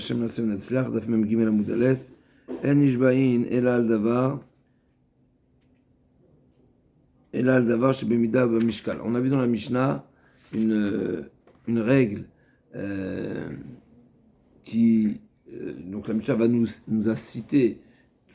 השם נעשה ונצליח, דף מ"ג עמוד א', אין נשבעין אלא על דבר שבמידה במשקל. On a vu dans la Mishnah une règle qui, donc la Mishnah nous a cité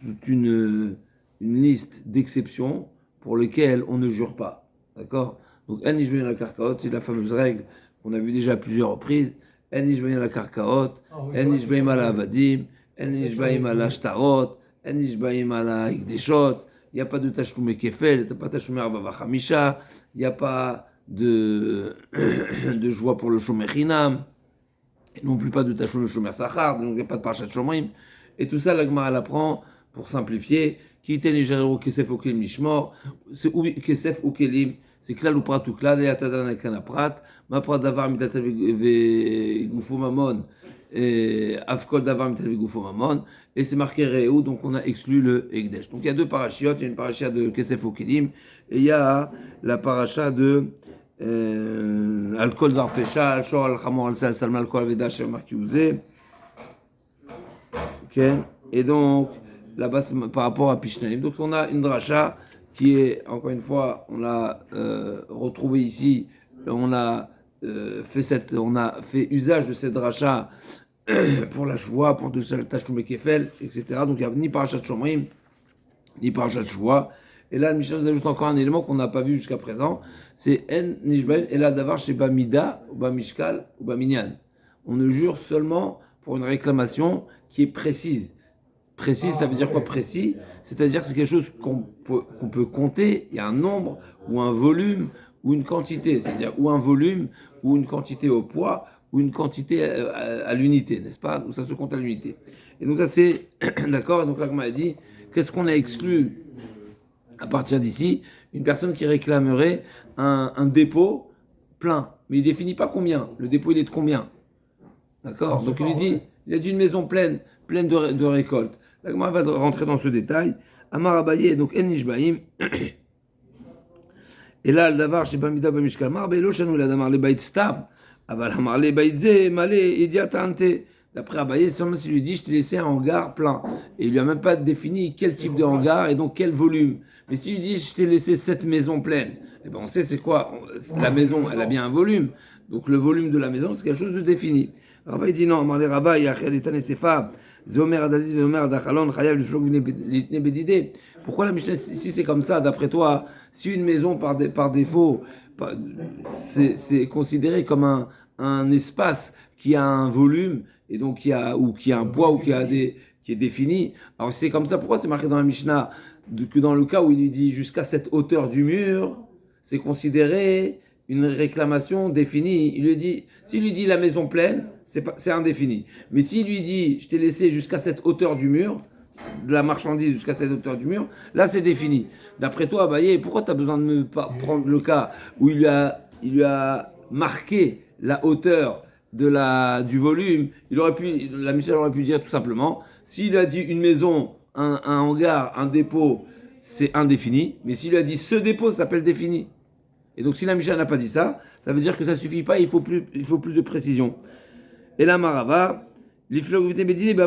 toute une liste d'exceptions pour lesquelles on ne jure pas. D'accord? Donc, en nishbayin la karkaot, c'est la fameuse règle qu'on a vue déjà à plusieurs reprises. En nishbayin la karkaot, en nishbayin la avadim, en nishbayin la shtarot, en nishbayin la ikdeshot. Il n'y a pas de tashloumé kefel, il n'y a pas de tashloumé arba vachamisha, il n'y a pas de joie pour le shomer chinam, non plus pas de tashloumé shomer sachar, donc il n'y a pas de parchat shomrim. Et tout ça, la Gemara l'apprend pour simplifier. Qui était nigéro kesef ou kelim nishmor, kesef ou kelim, c'est klal ou prat ou klal, et atadan ekana prat, ma prat davar mitat ve goufo mamon, afkol davar mitat ve goufo mamon, et c'est marqué réou, donc on a exclu le ekdesh. Donc il y a deux parachiotes, il y a une paracha de kesef ou kelim, et il y a la paracha de alkol var pesha, al shor al chamor al sal salma alkol aveda shem marqué ouzé. Ok, et donc là-bas par rapport à Pishnaim. Donc on a une dracha qui est, encore une fois, on l'a retrouvée ici, on a fait usage de cette dracha pour la Shoua, pour Tashloumé Kefel, etc. Donc il n'y a ni Parashat Shomrim, ni Parashat Shoua. Et là, le Mishnah nous ajoute encore un élément qu'on n'a pas vu jusqu'à présent, c'est En Nishbaim Ela Davar Sheba Mida, ou Mishkal, ou Minyan. On ne jure seulement pour une réclamation qui est précise. Précis, ça veut dire quoi précis? C'est-à-dire que c'est quelque chose qu'on peut compter, il y a un nombre, ou un volume, ou une quantité, c'est-à-dire ou un volume, ou une quantité au poids, ou une quantité à l'unité, n'est-ce pas? Donc ça se compte à l'unité. Et donc ça c'est, d'accord, donc là comme on a dit, qu'est-ce qu'on a exclu à partir d'ici? Une personne qui réclamerait un dépôt plein, mais il ne définit pas combien, le dépôt il est de combien? D'accord? Donc il a dit une maison pleine de récoltes. La Gemara va rentrer dans ce détail. Amar Abaye, donc En Nishbaim. Et là, le davar, chez Bamida Bamishkal, Mar Beilo Shanou, la damar le Baït Stam. Aval Amar le Baït Ze, Malé, Idiatante. D'après Abaye, seulement s'il lui dit, je t'ai laissé un hangar plein. Et il lui a même pas défini quel type de hangar et donc quel volume. Mais s'il lui dit, je t'ai laissé 7 maisons pleines, eh ben on sait c'est quoi. La maison, elle a bien un volume. Donc le volume de la maison, c'est quelque chose de défini. Rava il dit non, Amar le Rava, Yachel Etan et Sefa. Pourquoi la Mishnah, si c'est comme ça, d'après toi, si une maison par défaut, c'est considéré comme un espace qui a un volume, et donc qui a un poids, ou qui est défini, alors si c'est comme ça, pourquoi c'est marqué dans la Mishnah que dans le cas où il lui dit jusqu'à cette hauteur du mur, c'est considéré une réclamation définie? Il lui dit, s'il lui dit la maison pleine, c'est indéfini. Mais s'il lui dit, je t'ai laissé jusqu'à cette hauteur du mur, de la marchandise jusqu'à cette hauteur du mur, là c'est défini. D'après toi, Abaye, pourquoi tu as besoin de me prendre le cas où il lui a marqué la hauteur du volume? La Michel aurait pu dire tout simplement, s'il a dit une maison, un hangar, un dépôt, c'est indéfini. Mais s'il a dit ce dépôt, ça s'appelle défini. Et donc si la Michel n'a pas dit ça, ça veut dire que ça suffit pas, il faut plus de précision. Et la Marava, l'iflog vite bedine bait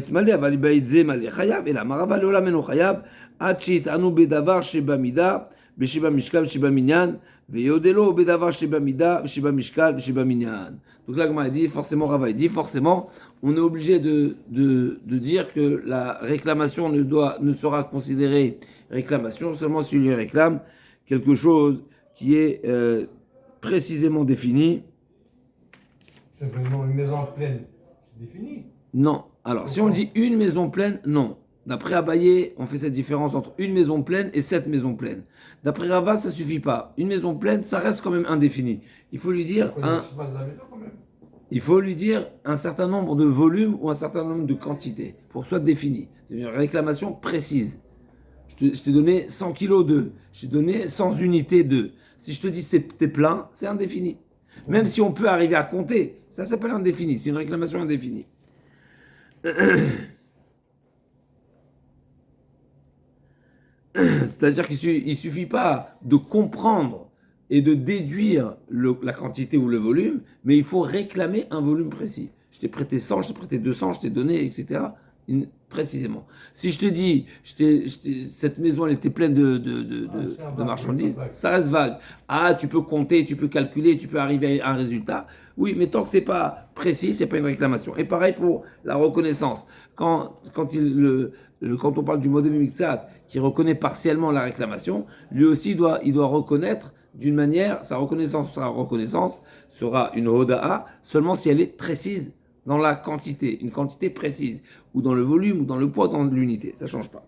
malé aval bait ze malé chayav. Et la Marava le olameno chayav achit anu bedavar sheba mida besheba mishkal sheba minyan veyodelo bedavar sheba mida sheba mishkal sheba minyan. Donc là, comme on a dit, forcément Rava dit forcément, on est obligé de dire que la réclamation ne sera considérée réclamation seulement si il réclame quelque chose qui est précisément défini. Simplement une maison pleine, c'est défini. Non. Alors, si on dit une maison pleine, non. D'après Abaye, on fait cette différence entre une maison pleine et 7 maisons pleines. D'après Rava, ça suffit pas. Une maison pleine, ça reste quand même indéfini. Il faut lui dire il faut lui dire un certain nombre de volumes ou un certain nombre de quantités pour que ce soit défini. C'est une réclamation précise. Je t'ai donné 100 kilos d'œufs. Je t'ai donné 100 unités d'œufs. Si je te dis t'es plein, c'est indéfini. Même si on peut arriver à compter, ça s'appelle indéfini, c'est une réclamation indéfinie. C'est-à-dire qu'il ne suffit pas de comprendre et de déduire la quantité ou le volume, mais il faut réclamer un volume précis. je t'ai prêté 100, je t'ai prêté 200, je t'ai donné, etc. Précisément. Si je te dis, cette maison, elle était pleine de marchandises, ça reste vague. Ah, tu peux compter, tu peux calculer, tu peux arriver à un résultat. Oui, mais tant que c'est pas précis, c'est pas une réclamation. Et pareil pour la reconnaissance. Quand on parle du modèle mixat qui reconnaît partiellement la réclamation, lui aussi il doit reconnaître d'une manière, sa reconnaissance sera une hoda'a seulement si elle est précise dans la quantité, une quantité précise, ou dans le volume, ou dans le poids, dans l'unité, ça ne change pas.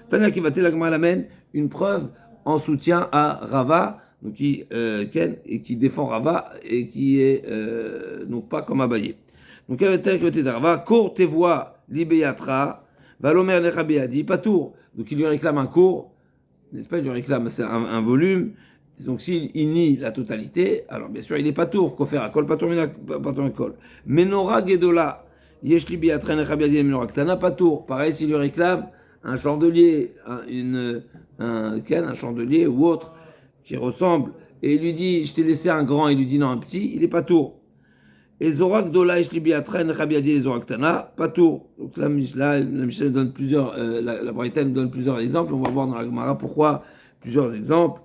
Tania qui va l'amène une preuve en soutien à Rava, donc qui défend Rava et qui est donc pas comme Abaye. Donc avec Rava, cours tes voix libéatra, valomer nechabéadi, pas tour. Donc il lui réclame un cours, n'est-ce pas? Il lui réclame un volume. Donc s'il nie la totalité, alors bien sûr il n'est pas tour, kofer akol, pas tour akol. Menora gedola, yeshli biatren echabiadi menora ktana, pas tour. Pareil s'il lui réclame un chandelier, un chandelier ou autre qui ressemble, et il lui dit je t'ai laissé un grand, il lui dit non un petit, il n'est pas tour. Et zorak dola yeshli biatren echabiadi les ktana, pas tour. Donc la Mishnah donne plusieurs, la Braïta donne plusieurs exemples. On va voir dans la Gemara pourquoi plusieurs exemples.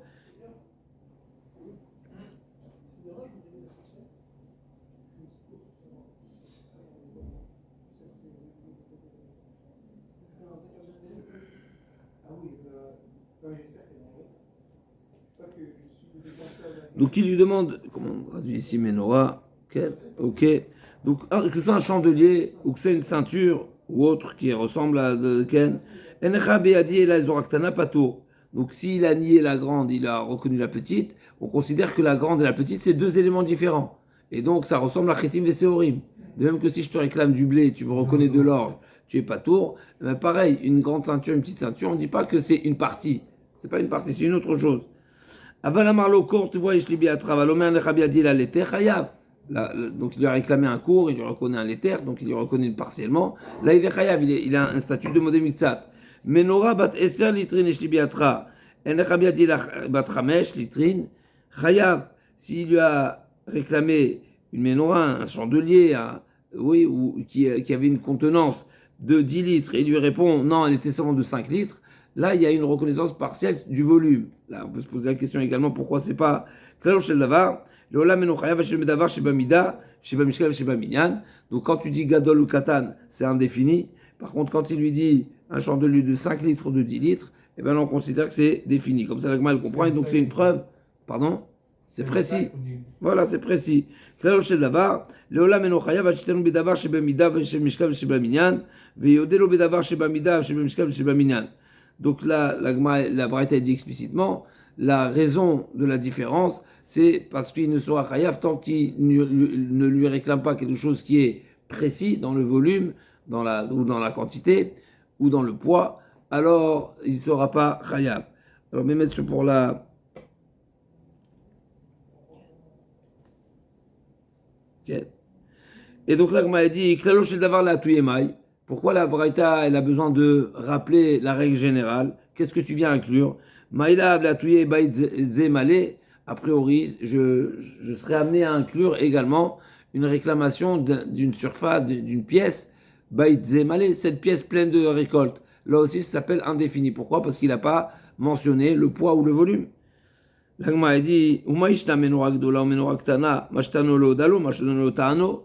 Donc il lui demande, comment on traduit ici Ménorah, ok, donc que ce soit un chandelier ou que ce soit une ceinture ou autre qui ressemble à de Ken, donc s'il a nié la grande, il a reconnu la petite, on considère que la grande et la petite c'est deux éléments différents. Et donc ça ressemble à Chetim Veseorim. De même que si je te réclame du blé, tu me reconnais de l'orge, tu es pas tour, ben pareil, une grande ceinture, une petite ceinture, on ne dit pas que c'est une partie. C'est pas une partie, c'est une autre chose. Tu vois, donc il lui a réclamé un cours, il lui reconnaît un léther, donc il lui reconnaît partiellement. Là il est chayav, il a un statut de modé mixat. Menora bat eser litrin eshlibiatra, en echabiadi bat chamesh litrin, chayav, s'il lui a réclamé une menorah, un chandelier, oui, ou qui avait une contenance de 10 litres, et il lui répond non, elle était seulement de 5 litres. Là, il y a une reconnaissance partielle du volume. Là, on peut se poser la question également pourquoi c'est pas Klalo shel davar, leolam eno chayav shel medavar sheba mida, sheba mishkal sheba minyan. Donc quand tu dis gadol ou katan, c'est indéfini. Par contre, quand il lui dit un chandelier de 5 litres ou de 10 litres, eh bien on considère que c'est défini. Comme ça, la Gemara elle comprend, et donc c'est une preuve. Pardon? C'est précis. Voilà, c'est précis. Klalo shel davar, leolam eno chayav shel medavar sheba mida, sheba mishkal sheba minyan, veyodelo bedavar sheba mida, sheba mishkal sheba minyan. Donc là, la Braïta dit explicitement, la raison de la différence, c'est parce qu'il ne sera chayav tant qu'il ne lui réclame pas quelque chose qui est précis dans le volume, ou dans la quantité, ou dans le poids, alors il ne sera pas chayav. Alors, mais mettre pour la... Okay. Et donc là, comme elle dit, klalo shel davar la tuyemai. Pourquoi la Braïta elle a besoin de rappeler la règle générale? Qu'est-ce que tu viens inclure? Maïla la tuye baït zemale. A priori, je serais amené à inclure également une réclamation d'une surface, d'une pièce baït zemale, cette pièce pleine de récolte. Là aussi, ça s'appelle indéfini. Pourquoi? Parce qu'il n'a pas mentionné le poids ou le volume. L'agma a dit Umaishna menorak dola ou menorak tana, mashtano lo dalo, mashtano lo ta'ano.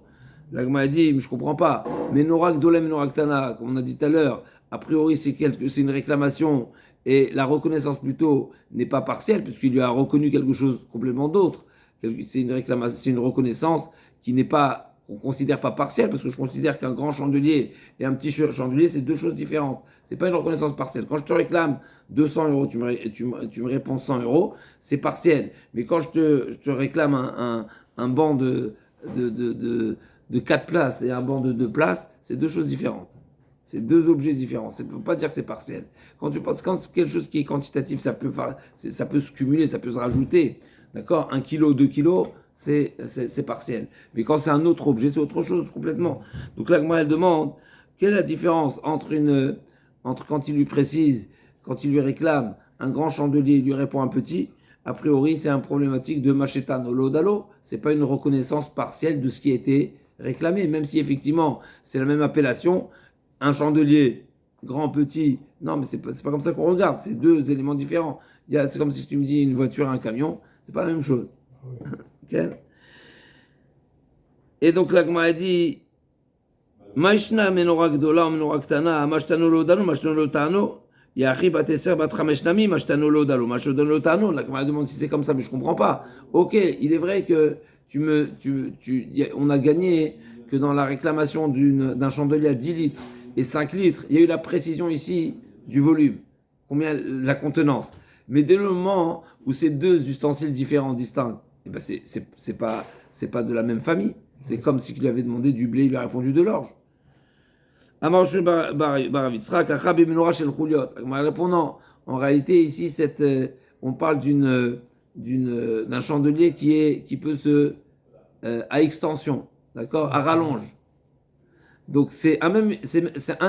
L'agma a dit, mais je comprends pas. Menorak dolem menorak tana, comme on a dit tout à l'heure, a priori c'est une réclamation et la reconnaissance plutôt n'est pas partielle puisqu'il lui a reconnu quelque chose complètement d'autre. C'est une réclamation, c'est une reconnaissance qui n'est pas, on considère pas partielle parce que je considère qu'un grand chandelier et un petit chandelier c'est deux choses différentes. C'est pas une reconnaissance partielle. Quand je te réclame 200 euros, tu me réponds 100 euros, c'est partiel. Mais quand je te réclame un banc de 4 places et un banc de 2 places, c'est deux choses différentes. C'est deux objets différents. Ça ne peut pas dire que c'est partiel. Quand c'est quelque chose qui est quantitatif, ça peut se cumuler, ça peut se rajouter. D'accord? 1 kilo, 2 kilos, c'est partiel. Mais quand c'est un autre objet, c'est autre chose complètement. Donc là, moi, elle demande quelle est la différence entre quand il lui précise, quand il lui réclame un grand chandelier, il lui répond un petit. A priori, c'est un problématique de machétan olodalo. C'est pas une reconnaissance partielle de ce qui a été réclamé, même si effectivement c'est la même appellation, un chandelier, grand, petit, non mais c'est pas comme ça qu'on regarde, c'est deux éléments différents. C'est comme si tu me dis une voiture et un camion, c'est pas la même chose. Okay? Et donc l'Agma a dit, Maishna menorah gdola ou menorah ktana, mashtano lo dalo, mashtano lo tano, yachi bateser bat chamesh nami, mashtano lo dalo, mashtano lo tano. L'Agma demande si c'est comme ça, mais je comprends pas. Ok, il est vrai que on a gagné que dans la réclamation d'un chandelier à 10 litres et 5 litres, il y a eu la précision ici du volume, combien la contenance. Mais dès le moment où c'est deux ustensiles différents, distincts, eh ben c'est pas de la même famille. C'est comme si tu lui avais demandé du blé, il lui a répondu de l'orge. Répondant, en réalité, ici, on parle d'un chandelier qui peut à extension, d'accord, à rallonge. Donc c'est un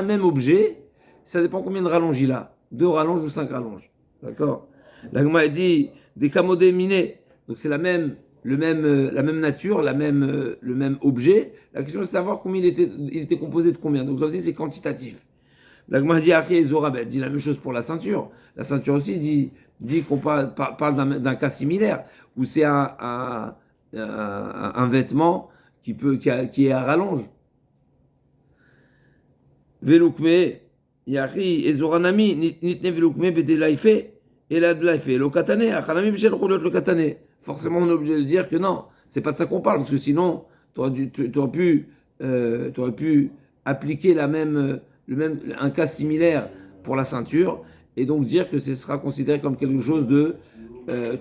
même objet, ça dépend combien de rallonges il a, 2 rallonges ou 5 rallonges, d'accord. L'Agma a dit des camodés minés, donc c'est la même nature, le même objet. La question c'est de savoir combien il était composé de combien. Donc là aussi c'est quantitatif. L'Agma a dit Achie Zorabet, dit la même chose pour la ceinture. La ceinture aussi dit qu'on parle d'un cas similaire où c'est un vêtement qui est à rallonge. Veloukme, Yari, Ezoranami, Nitne Veloukme, Bedelaïfe, et la Delaïfe, Lokatane, Achanami, Michel Roulot, Lokatane. Forcément, on est obligé de dire que non, c'est pas de ça qu'on parle, parce que sinon, tu aurais pu appliquer un cas similaire pour la ceinture, et donc dire que ce sera considéré comme quelque chose de,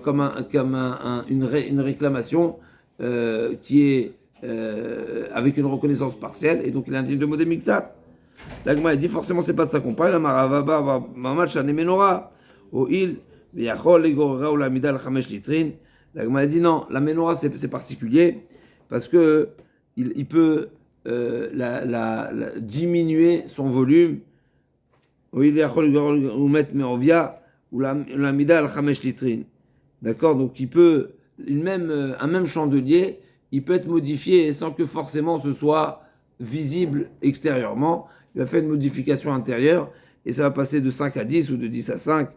comme une réclamation qui est avec une reconnaissance partielle, et donc il est indigne de modé mixat. L'Agma a dit forcément c'est pas de ça qu'on parle. La maravaba mamash anemenora au il v'yachol legorra ou la midal chamesh litrin. L'Agma a dit non, la menorah c'est particulier parce que il peut diminuer son volume. Au il v'yachol legorra ou mettre merovia ou la midal chamesh litrin. D'accord, donc il peut un même chandelier, il peut être modifié sans que forcément ce soit visible extérieurement. Il va faire une modification intérieure et ça va passer de 5 à 10 ou de 10 à 5.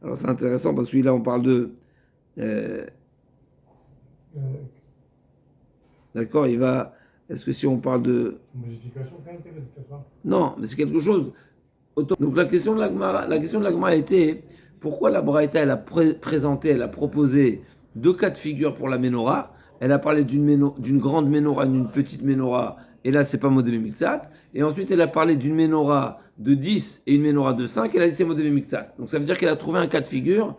Alors c'est intéressant parce que là on parle de... d'accord, est-ce que si on parle de... Modification, quel intérêt de faire ça? Non, mais c'est quelque chose... Donc la question de l'Agma a été pourquoi la Braïta elle a elle a proposé 2 cas de figure pour la menorah. Elle a parlé d'une grande menorah, d'une petite menorah. Et là, c'est pas modé mixat. Et ensuite, elle a parlé d'une menorah de 10 et une menorah de 5. Elle a dit c'est modé mixat. Donc ça veut dire qu'elle a trouvé un cas de figure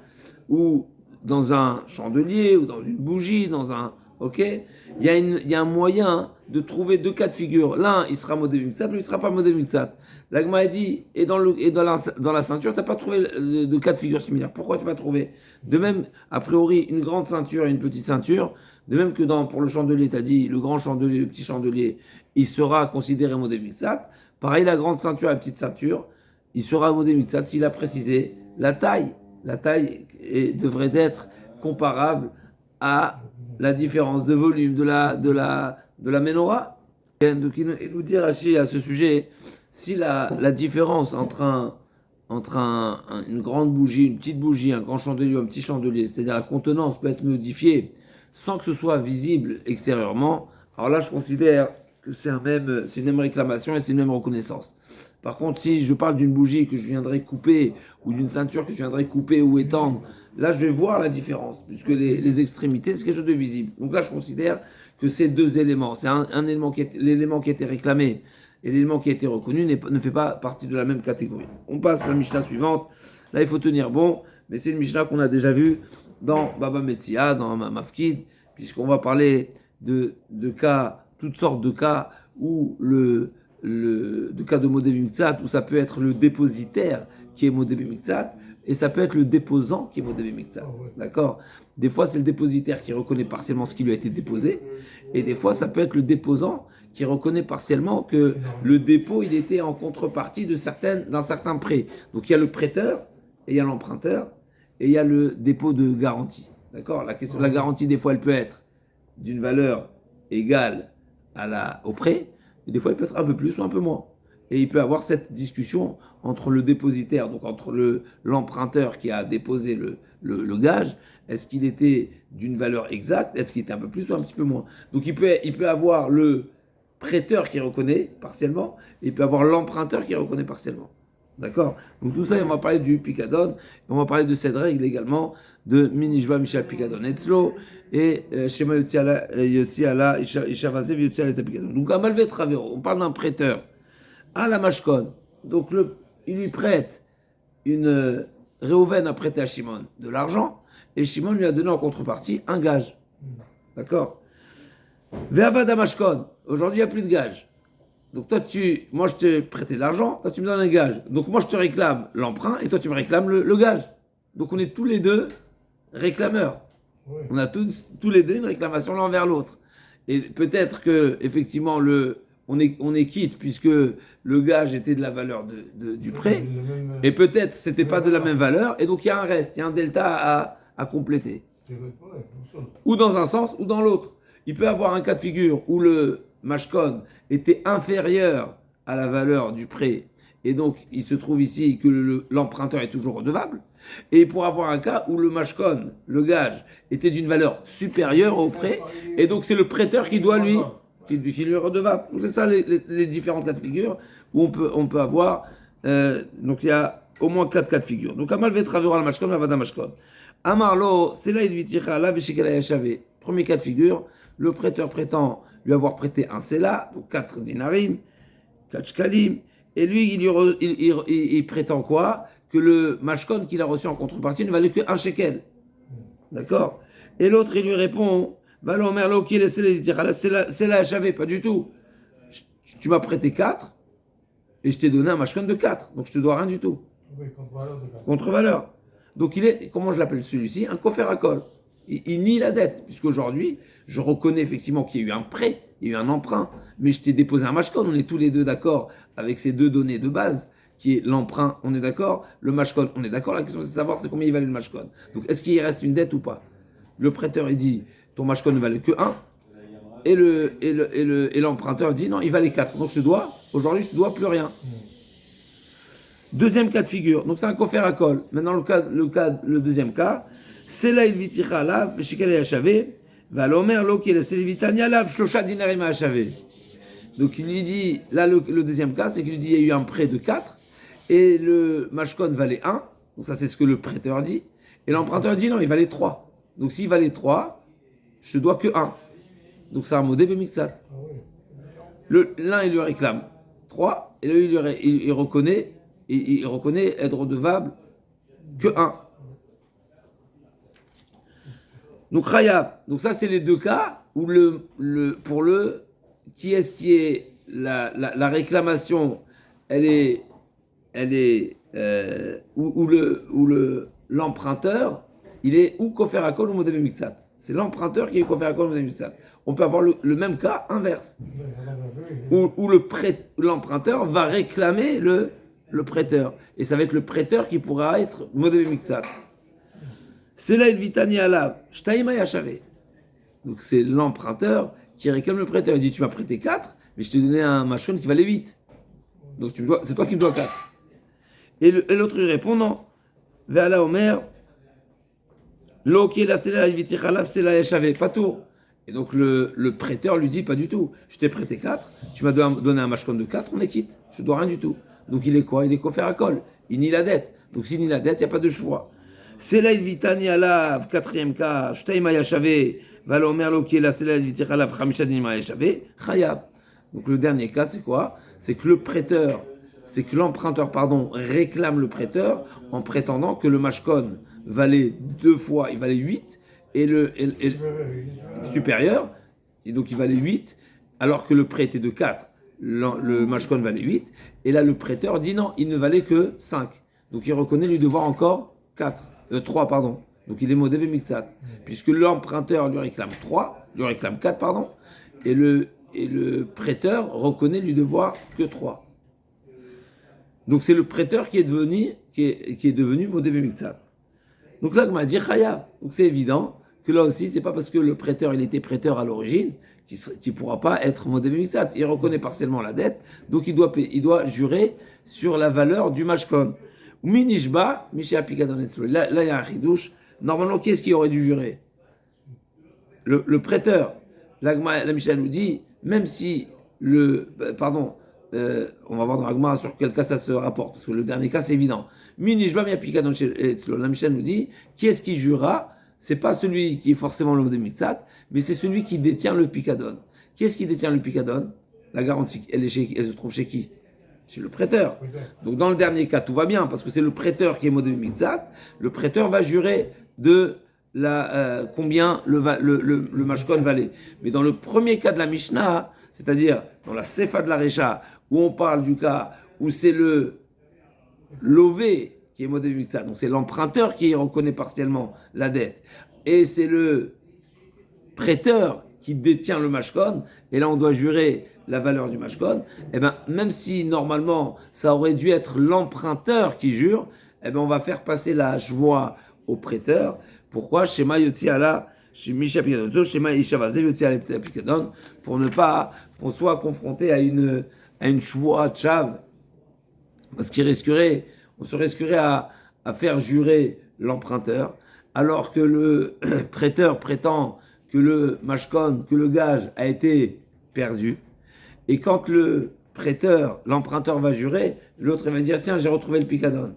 où, dans un chandelier ou dans une bougie, ok, il y a un moyen de trouver 2 cas de figure. L'un, il sera modé mixat, l'autre, il sera pas modé mixat. L'Agma a dit, et dans la ceinture, tu n'as pas trouvé de cas de figure similaire. Pourquoi tu n'as pas trouvé? De même, a priori, une grande ceinture et une petite ceinture. De même que pour le chandelier, tu as dit le grand chandelier, le petit chandelier, il sera considéré modé mixat. Pareil, la grande ceinture et la petite ceinture, il sera modé mixat s'il a précisé la taille. La taille devrait être comparable à la différence de volume de la menorah. Donc il nous dit Rashi à ce sujet, si la différence entre une grande bougie, une petite bougie, un grand chandelier, un petit chandelier, c'est-à-dire la contenance peut être modifiée sans que ce soit visible extérieurement, alors là je considère que c'est une même réclamation et c'est une même reconnaissance. Par contre, si je parle d'une bougie que je viendrais couper ou d'une ceinture que je viendrais couper ou étendre, là je vais voir la différence, puisque les extrémités c'est quelque chose de visible. Donc là je considère que ces 2 éléments, c'est un élément l'élément qui a été réclamé et l'élément qui a été reconnu ne fait pas partie de la même catégorie. On passe à la Mishnah suivante. Là il faut tenir bon, mais c'est une Mishnah qu'on a déjà vue dans Baba Metzia, dans Mafkid, puisqu'on va parler de cas, toutes sortes de cas où de cas de modé mixat, où ça peut être le dépositaire qui est modé mixat, et ça peut être le déposant qui est modé mixat. D'accord? Des fois, c'est le dépositaire qui reconnaît partiellement ce qui lui a été déposé, et des fois, ça peut être le déposant qui reconnaît partiellement que le dépôt, il était en contrepartie d'un certain prêt. Donc, il y a le prêteur, et il y a l'emprunteur, et il y a le dépôt de garantie. D'accord? La question de la garantie, des fois, elle peut être d'une valeur égale au prêt, et des fois il peut être un peu plus ou un peu moins. Et il peut avoir cette discussion entre le dépositaire, donc entre l'emprunteur qui a déposé le gage, est-ce qu'il était d'une valeur exacte, est-ce qu'il était un peu plus ou un petit peu moins. Donc il peut avoir le prêteur qui reconnaît partiellement, et il peut avoir l'emprunteur qui reconnaît partiellement. D'accord? Donc tout ça, on va parler du Picadon, et on va parler de cette règle également de Minishba Michal Picadon Etzlo, et Shema Yotziala, Ishavazev Yotziala Picadon. Donc à Malvé Travero, on parle d'un prêteur à la Mashkon. Donc il lui prête Réhouven a prêté à Shimon de l'argent, et Shimon lui a donné en contrepartie un gage. D'accord? Ve'avad Mashkon. Aujourd'hui, il n'y a plus de gage. Donc moi je te prêtais de l'argent, toi tu me donnes un gage. Donc moi je te réclame l'emprunt et toi tu me réclames le gage. Donc on est tous les deux réclameurs. Oui. On a tous les deux une réclamation l'un envers l'autre. Et peut-être que effectivement on est quitte puisque le gage était de la valeur du prêt. Et peut-être c'était pas de la même valeur et donc il y a un reste, il y a un delta à compléter. Ou dans un sens ou dans l'autre. Il peut y avoir un cas de figure où le mashkon était inférieur à la valeur du prêt, et donc il se trouve ici que l'emprunteur est toujours redevable, et pour avoir un cas où le mashkon, le gage, était d'une valeur supérieure au prêt, et donc c'est le prêteur qui doit lui est redevable. Donc c'est ça les différents cas de figure où on peut avoir, donc il y a au moins 4 cas de figure. Donc Amal Vetravera al mashkon, Avada mashkon. Amarlo, c'est là il viticha la veshikala yashavé. Premier cas de figure, le prêteur prétend lui avoir prêté un sela, donc 4 dinarim, 4 shkalim, et lui, il prétend quoi? Que le mashkon qu'il a reçu en contrepartie ne valait que 1 shekel. D'accord? Et l'autre, il lui répond, Valo merlo qui est sela j'avais pas du tout. Tu m'as prêté 4, et je t'ai donné un mashkon de 4, donc je te dois rien du tout. Oui, contre-valeur de 4. Contre-valeur. Donc il est, comment je l'appelle celui-ci? Un koférakol. Il nie la dette, puisqu'aujourd'hui, je reconnais effectivement qu'il y a eu un prêt, il y a eu un emprunt, mais je t'ai déposé un mashkon, on est tous les deux d'accord avec ces deux données de base, qui est l'emprunt, on est d'accord, le mashkon, on est d'accord, la question c'est de savoir c'est combien il valait le mashkon. Donc est-ce qu'il reste une dette ou pas? Le prêteur il dit, ton mashkon ne valait que 1, et l'emprunteur dit, non, il valait 4, donc aujourd'hui je te dois plus rien. Deuxième cas de figure, donc c'est un koférakol. Maintenant le deuxième cas, c'est là il viticha là, shekel yashavé, va l'omer lo qui est vitania là, shlosha dinarim yashavé. Donc il lui dit, là le deuxième cas, c'est qu'il lui dit il y a eu un prêt de 4 et le mashkon valait 1, donc ça c'est ce que le prêteur dit, et l'emprunteur dit non, il valait 3. Donc s'il valait 3, je te dois que 1. Donc c'est un modé bemixat. L'un il lui réclame 3 et l'autre il reconnaît être redevable que 1. Donc Chayav, donc ça c'est les deux cas où pour qui est la réclamation, elle est où l'emprunteur il est ou koférakol ou modèle mixat. C'est l'emprunteur qui est koférakol ou modèle mixat. On peut avoir le même cas inverse où l'emprunteur va réclamer le prêteur, et ça va être le prêteur qui pourra être modèle mixat. C'est là il vitani alav, shtaima yashavé. Donc c'est l'emprunteur qui réclame le prêteur. Il dit tu m'as prêté 4, mais je t'ai donné un mashkon qui valait 8. Donc c'est toi qui me dois 4. Et l'autre il répond non. Ve'ala omer, lo qui est la sela il viti khalav sela yashavé, pas tout. Et donc le prêteur lui dit pas du tout. Je t'ai prêté 4, tu m'as donné un mashkon de 4, on est quitte. Je dois rien du tout. Donc il est quoi? Il est koférakol. Il nie la dette. Donc s'il nie la dette, il n'y a pas de choix. C'est là il vitani alav, quatrième cas, shtaima yashavé, valomerlo qui est là, c'est là il viti khalav, khamisha dinima yashavé, chayav. Donc le dernier cas, c'est quoi? C'est que l'emprunteur, réclame le prêteur en prétendant que le mashkon valait 2 fois, il valait 8, et le supérieur, et donc il valait 8, alors que le prêt était de 4, le mashkon valait 8, et là le prêteur dit non, il ne valait que 5. Donc il reconnaît lui devoir encore 3, pardon. Donc il est modé mixat, puisque l'emprunteur lui réclame 4, et le prêteur reconnaît lui devoir que 3. Donc c'est le prêteur qui est devenu modé mixat. Donc là, on m'a dit chayav. Donc c'est évident que là aussi, c'est pas parce que le prêteur il était prêteur à l'origine qui pourra pas être modé b'mixat. Il reconnaît partiellement la dette, donc il doit jurer sur la valeur du mashkon. Minishba, Misha Pikadon Etzlo. Là, il y a un chidouche. Normalement, qui est-ce qui aurait dû jurer? Le prêteur. La Mishnah nous dit, même si on va voir dans l'Agma sur quel cas ça se rapporte, parce que le dernier cas c'est évident. Minishba Misha Pikadon Etzlo. La Mishnah nous dit, qui est-ce qui jurera? C'est pas celui qui est forcément le de Mitzat, mais c'est celui qui détient le Pikadon. Qui est-ce qui détient le Pikadon? La garantie, elle se trouve chez qui? Chez le prêteur. Donc dans le dernier cas, tout va bien, parce que c'est le prêteur qui est modé mitzat. Le prêteur va jurer de combien le mashkon valait. Mais dans le premier cas de la Mishnah, c'est-à-dire dans la Sefa de la Recha, où on parle du cas où c'est le lové qui est modé mitzat, donc c'est l'emprunteur qui reconnaît partiellement la dette, et c'est le prêteur qui détient le mashkon, et là on doit jurer la valeur du mashkon, et ben même si normalement ça aurait dû être l'emprunteur qui jure, et ben on va faire passer la joie au prêteur. Pourquoi? Shema yotzi ala misha pikadon, shema ishavaze yotzi ala pikadon, pour ne pas qu'on soit confronté à une joie chav, parce on se risquerait à faire jurer l'emprunteur, alors que le prêteur prétend que le mashkon, que le gage a été perdu. Et quand le prêteur, l'emprunteur va jurer, l'autre va dire tiens, j'ai retrouvé le pikadon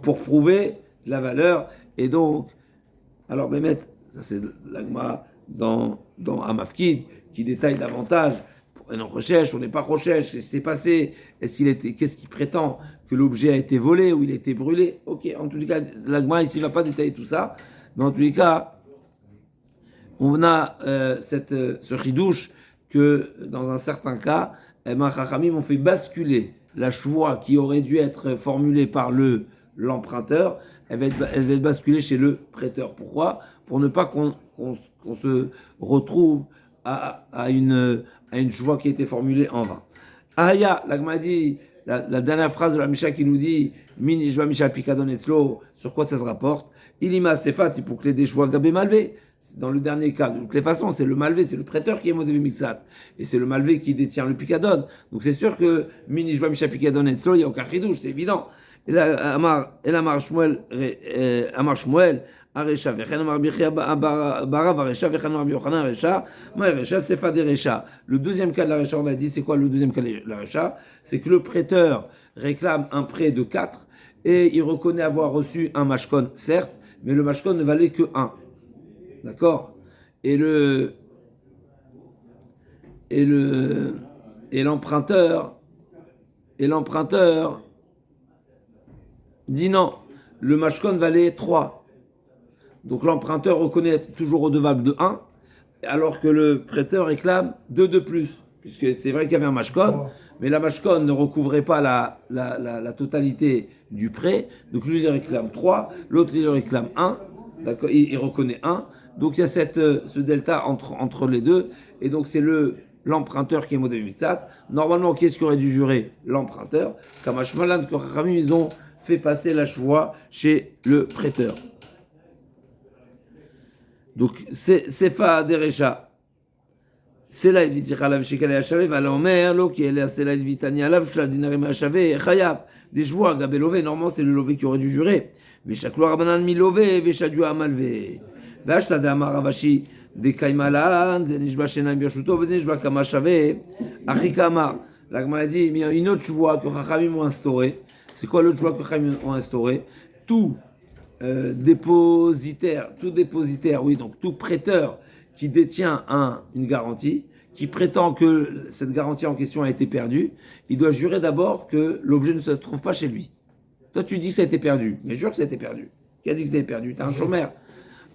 pour prouver la valeur. Et donc, alors Bémet, ça c'est l'agma dans Amafkid qui détaille davantage. On est en recherche, on n'est pas en recherche, qu'est-ce qui s'est passé, qu'est-ce qu'il prétend que l'objet a été volé ou il a été brûlé. Ok, en tous les cas, l'agma ici ne va pas détailler tout ça, mais en tous les cas, on a ce chidouche que dans un certain cas, Chachamim ont fait basculer la choix qui aurait dû être formulée par l'emprunteur, elle va être basculée chez le prêteur. Pourquoi? Pour ne pas qu'on se retrouve à une choix qui a été formulée en vain. Aya, l'agma dit, la dernière phrase de la Misha qui nous dit Minishba Misha Pikadon Etzlo, sur quoi ça se rapporte? Ilima Sefat, pour que les déchois gabé malvé. Dans le dernier cas, de toutes les façons, c'est le malvé, c'est le prêteur qui est modé mixat, et c'est le malvé qui détient le pikadon. Donc c'est sûr que Minishba Misha Pikadon Etzlo, il n'y a aucun chidouche, c'est évident. Et là, Amar Shmuel, Aresha, Vechen Amar Bichia Barav Aresha, Vechen Amar Biochanan Aresha, Ma Aresha, Sefa d'Aresha. Le deuxième cas de l'Aresha, on a dit, c'est quoi le deuxième cas de l'Aresha? C'est que le prêteur réclame un prêt de 4, et il reconnaît avoir reçu un mashkon, certes, mais le mashkon ne valait que 1. D'accord? Et l'emprunteur dit non, le mashkon valait 3. Donc l'emprunteur reconnaît toujours redevable de 1, alors que le prêteur réclame 2 de plus, puisque c'est vrai qu'il y avait un mashkon, mais la mashkon ne recouvrait pas la totalité du prêt, donc lui il réclame 3, l'autre il réclame 1, d'accord, il reconnaît 1. Donc il y a ce delta entre les deux, et donc c'est l'emprunteur qui est modé mixat. Normalement, qui est-ce qui aurait dû jurer? L'emprunteur. Kamash Malan, que Chachamim, ils ont fait passer la choix chez le prêteur. Donc c'est Sefa d'Erecha. C'est là, il dit Chalav Shekale Hachavé, va l'omer, lo qui est c'est là, il vitani alav, shla dinarim Hachavé, Chayab. Des joies, Gabé Lové, normalement c'est le Lové qui aurait dû jurer. Veshaklo Rabanan mi Lové, Veshadua Amalvé. Vashta Amar Ravashi de Kaimalan, Zenishba Shenam Bioshuto, Zenishba Kamashave, Achikama. La dit, il y a une autre joie que Chachamim ont instaurée. C'est quoi l'autre joie que Chachamim ont instaurée? Tout dépositaire, oui, donc tout prêteur qui détient une garantie, qui prétend que cette garantie en question a été perdue, il doit jurer d'abord que l'objet ne se trouve pas chez lui. Toi, tu dis que ça a été perdu, mais jure que ça a été perdu. Qui a dit que ça a été perdu? T'es un chômeur.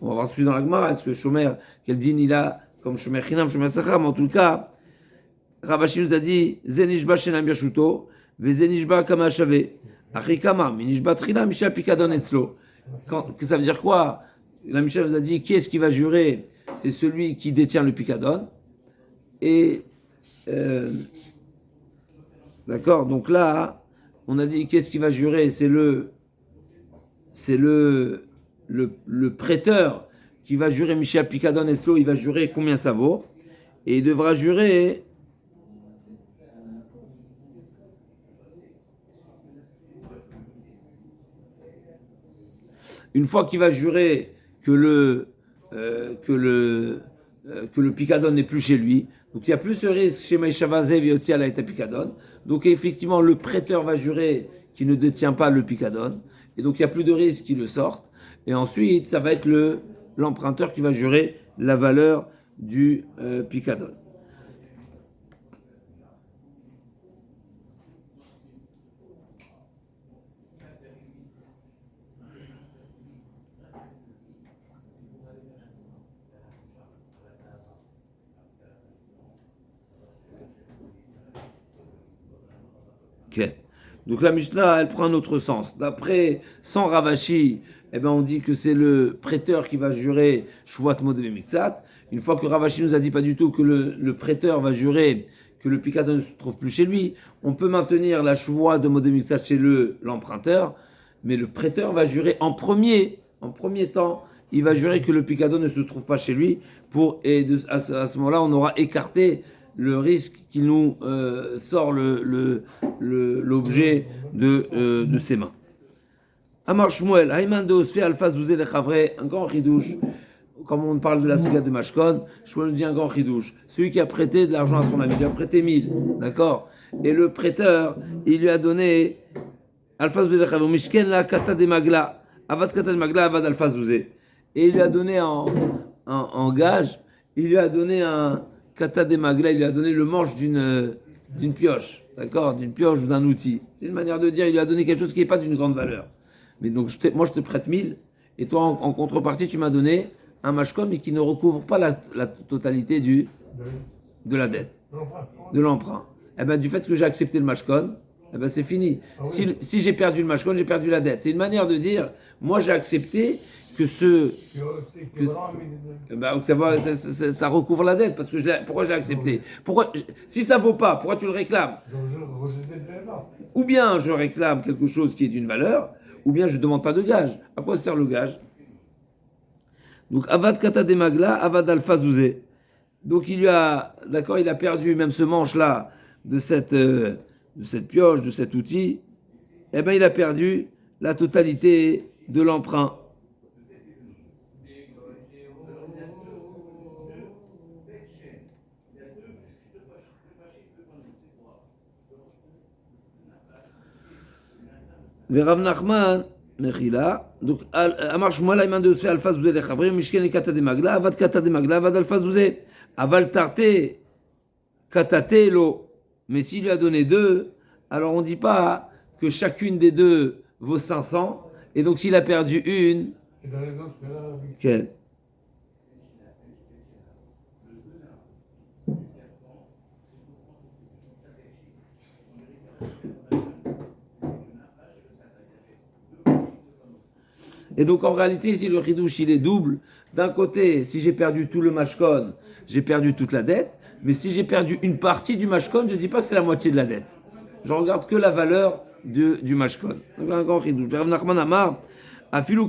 On va voir tout de suite dans la Gemara, est-ce que Shomer, quel din il a comme Shomer Chinam, Shomer Sachar, mais en tout cas, Ravashi nous a dit Zenishba Shenam Yashuto, Vezenishba Kama Shave, Achikama, Minishba Trina, Misha Pikadon Etzlo. Ça veut dire quoi? La Misha nous a dit qui est-ce qui va jurer? C'est celui qui détient le Pikadon. Et d'accord, donc là, on a dit qu'est-ce qui va jurer? C'est le prêteur qui va jurer Misha Pikadon Etzlo, il va jurer combien ça vaut. Et il devra jurer une fois qu'il va jurer que le picadon n'est plus chez lui, donc il n'y a plus ce risque chez Maïchavazev et Otsi à la picadon. Donc effectivement, le prêteur va jurer qu'il ne détient pas le picadon, et donc il n'y a plus de risque qu'il le sorte. Et ensuite, ça va être l'emprunteur qui va jurer la valeur du picadon. Okay. Donc la Mishnah, elle prend un autre sens. D'après, sans Ravashi, eh ben on dit que c'est le prêteur qui va jurer Shvuat Modeh Miktsat. Une fois que Ravashi nous a dit pas du tout que le prêteur va jurer que le picadon ne se trouve plus chez lui, on peut maintenir la Shvuat de Modeh Miktsat chez l'emprunteur, mais le prêteur va jurer en premier temps, il va jurer que le picadon ne se trouve pas chez lui, à ce moment-là, on aura écarté le risque qu'il nous sort l'objet de ses mains. Amar Shmuel, Haïman de Osfe Alpha Zouzé le Chavre, un grand ridouche. Comme on parle de la souga de Mashkon, Shmuel nous dit un grand ridouche. Celui qui a prêté de l'argent à son ami, il lui a prêté 1000, d'accord? Et le prêteur, il lui a donné Alpha Zouzé le Chavre, Mishken la Kata de Magla, Avad Kata de Magla, Avad Alpha Zouzé. Et il lui a donné en gage, il lui a donné un Kata de Magla, il lui a donné le manche d'une pioche, d'accord, d'une pioche ou d'un outil. C'est une manière de dire, il lui a donné quelque chose qui n'est pas d'une grande valeur. Mais donc, moi, je te prête 1000, et toi, en contrepartie, tu m'as donné un mashkon, mais qui ne recouvre pas la totalité de la dette, de l'emprunt. Eh ben, du fait que j'ai accepté le mashkon, eh ben, c'est fini. Ah oui. Si j'ai perdu le mashkon, j'ai perdu la dette. C'est une manière de dire, moi, j'ai accepté que ça recouvre la dette, parce que pourquoi je l'ai accepté? Si ça vaut pas, pourquoi tu le réclames? Ou bien je réclame quelque chose qui est d'une valeur, ou bien je ne demande pas de gage. À quoi sert le gage? Donc Avad Kata de Magla, Avad Alpha Zouzé. Donc il a perdu même ce manche-là de cette pioche, de cet outil. Eh bien il a perdu la totalité de l'emprunt. Rav Nachman, Mechila, donc Amar Shmuel Ayman de Osfe Alpha Zouzé le Chavre, Mishken et Kata de Magla, Avad Kata de Magla, Avad Alpha Zouzé, Aval Tarte, Katate Lo. Mais s'il lui a donné 2, alors on ne dit pas que chacune des 2 vaut 500, et donc s'il a perdu une, quelle? Et donc en réalité, si le ridouche il est double, d'un côté, si j'ai perdu tout le mashkon, j'ai perdu toute la dette, mais si j'ai perdu une partie du mashkon, je ne dis pas que c'est la moitié de la dette. Je regarde que la valeur du mashkon. Donc un grand ridouche. Rav Nachman Amar, Afilu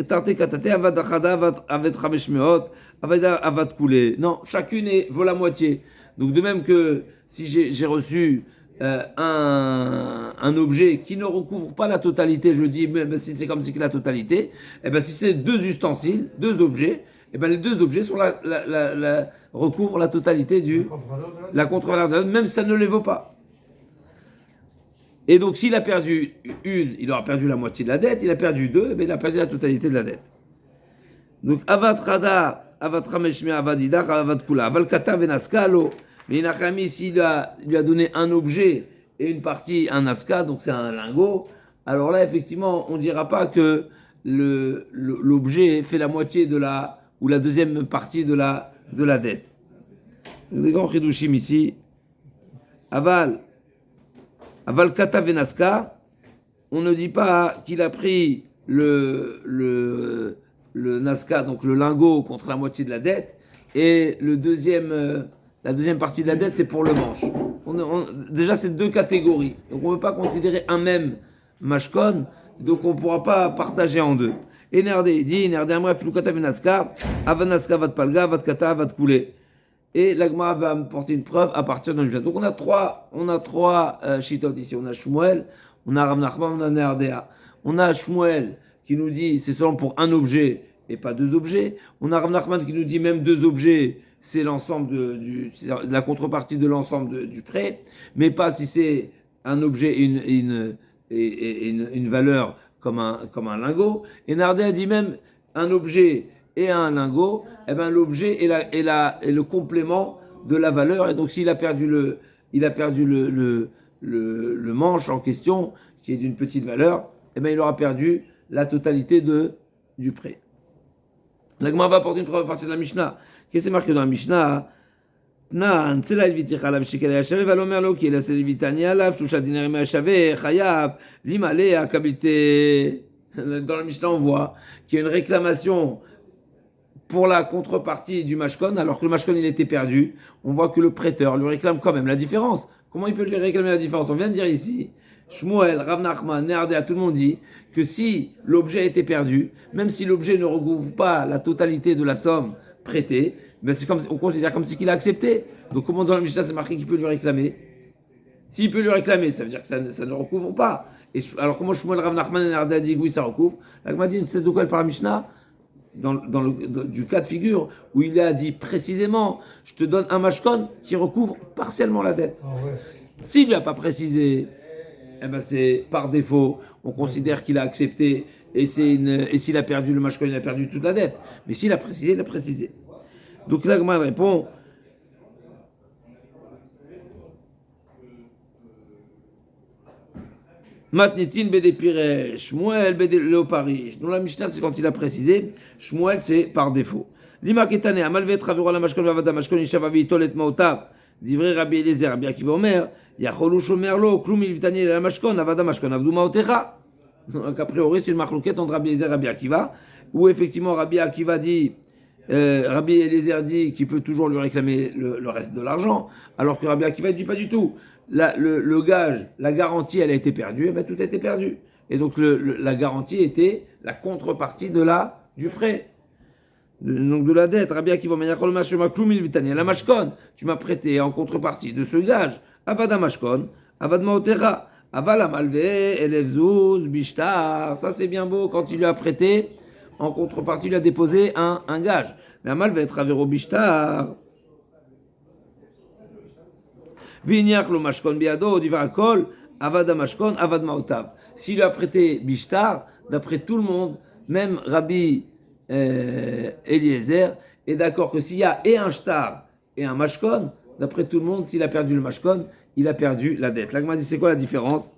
tarte katate avad achada avad chamesh meot avad koulé. Non, chacune vaut la moitié. Donc de même que si j'ai reçu un objet qui ne recouvre pas la totalité, je dis, mais si c'est comme si c'est la totalité, et ben si c'est 2 ustensiles, 2 objets, et ben les 2 objets sont recouvrent la totalité la contre-valeur de la dette, même si ça ne les vaut pas. Et donc s'il a perdu une, il aura perdu la moitié de la dette, il a perdu 2, et ben il a perdu la totalité de la dette. Donc avad rada, avad rameshme, avad idach, avad kula, aval kata venaskalo. Mais Nachami, s'il lui a donné un objet et une partie, un aska, donc c'est un lingot, alors là, effectivement, on ne dira pas que l'objet fait la moitié ou la deuxième partie de la dette. Des grands chidushim ici. Aval kata venaska, on ne dit pas qu'il a pris le naska, donc le lingot, contre la moitié de la dette, et la deuxième partie de la dette, c'est pour le manche. Déjà, c'est 2 catégories. Donc, on ne peut pas considérer un même mashkon, donc on ne pourra pas partager en 2. Et Nerdé, il dit, Nerdé Amra, Filukata Venaska, Avanaska Vat Palga, Vat Kata, Vat Koulé. Et la Gemara va apporter une preuve à partir d'un Mishnah. Donc on a trois shitot ici. On a Shmuel, on a Rav Nachman, on a Nehardea. On a Shmuel qui nous dit c'est seulement pour un objet et pas deux objets. On a Rav Nachman qui nous dit même deux objets, c'est l'ensemble c'est la contrepartie de l'ensemble du prêt, mais pas si c'est un objet et une valeur comme un lingot. Et Nehardea dit même un objet et un lingot, eh ben l'objet est le complément de la valeur. Et donc s'il a perdu le manche en question, qui est d'une petite valeur, eh ben il aura perdu la totalité du prêt. La Gemara va apporter une preuve à partir de la Mishnah. Qu'est-ce qui est marqué dans la Mishnah? Nan, c'est là il vit alav shekel yashav va l'omer lo ki la selvitani alav shusha dinarim yashav chayav limale akabite. Dans la Mishnah on voit qu'il y a une réclamation pour la contrepartie du mashkon, alors que le mashkon il était perdu. On voit que le prêteur lui réclame quand même la différence. Comment il peut lui réclamer la différence? On vient de dire ici, Shmuel, Rav Nachman, Nehardea, tout le monde dit que si l'objet était perdu, même si l'objet ne recouvre pas la totalité de la somme prêtée, mais on considère comme si qu'il a accepté. Donc comment dans la Mishnah c'est marqué qu'il peut lui réclamer? S'il peut lui réclamer, ça veut dire que ça ne recouvre pas. Alors comment Shmuel, Rav Nachman et Nehardea dit que oui ça recouvre? La Gemara dit, c'est de quoi elle parle la Mishnah? Du cas de figure où il a dit précisément, je te donne un mashkon qui recouvre partiellement la dette. Ah ouais. S'il lui a pas précisé, eh ben c'est par défaut, on considère qu'il a accepté et s'il a perdu le mashkon, il a perdu toute la dette. Mais s'il a précisé, il a précisé. Donc là, Gemara répond. Matnitin bede pire, Shmuel bede leoparish. Dans la Mishnah, c'est quand il a précisé, Shmuel, c'est par défaut. Lima ketane, amalvet travera la mashkon vavada mashkon ishavavi tolet maotav. Divrei Rabbi Eliezer, Rabbi Akiva Omer, yacholu shomer lo, klum ilvitani la mashkon, avada mashkon, avdu maotecha. Donc a priori, c'est une marloquette entre Rabbi Eliezer et Rabbi Akiva, où effectivement Rabbi Akiva dit, Rabbi Eliezer dit qu'il peut toujours lui réclamer le reste de l'argent, alors que Rabbi Akiva ne dit pas du tout. Le gage, la garantie, elle a été perdue, et bien tout a été perdu. Et donc la garantie était la contrepartie du prêt, donc de la dette. Rabbi Akiva, la mashkon, tu m'as prêté en contrepartie de ce gage. Avada mashkon, avad maotera, avala malve, elevzouz, bishtar. Ça c'est bien beau quand il lui a prêté, en contrepartie il lui a déposé un gage. Mais malve travero bishtar. S'il lui a prêté Bishtar, d'après tout le monde, même Rabbi Eliezer est d'accord que s'il y a et un shtar et un mashkon, d'après tout le monde, s'il a perdu le mashkon, il a perdu la dette. La Gemara dit c'est quoi la différence?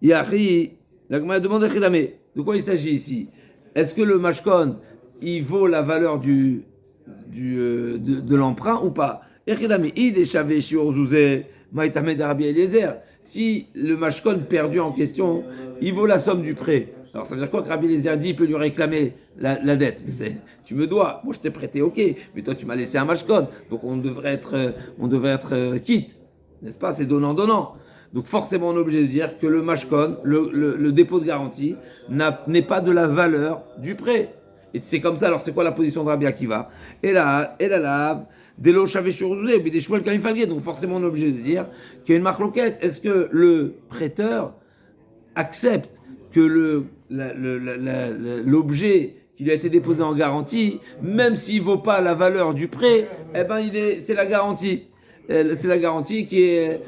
La Gemara demande de quoi il s'agit ici? Est-ce que le mashkon il vaut la valeur de l'emprunt ou pas? Si le mashkon perdu en question, il vaut la somme du prêt. Alors ça veut dire quoi que Rabbi Eliezer dit, il peut lui réclamer la dette? Mais tu me dois, moi je t'ai prêté, ok, mais toi tu m'as laissé un mashkon, donc on devrait être quitte, n'est-ce pas? C'est donnant-donnant. Donc forcément on est obligé de dire que le mashkon, le dépôt de garantie, n'est pas de la valeur du prêt. Et c'est comme ça, alors c'est quoi la position de Rabbi Akiva? Et là, donc forcément on est obligé de dire qu'il y a une marloquette. Est-ce que le prêteur accepte que l'objet qui lui a été déposé en garantie, même s'il ne vaut pas la valeur du prêt, eh ben c'est la garantie. C'est la garantie qui est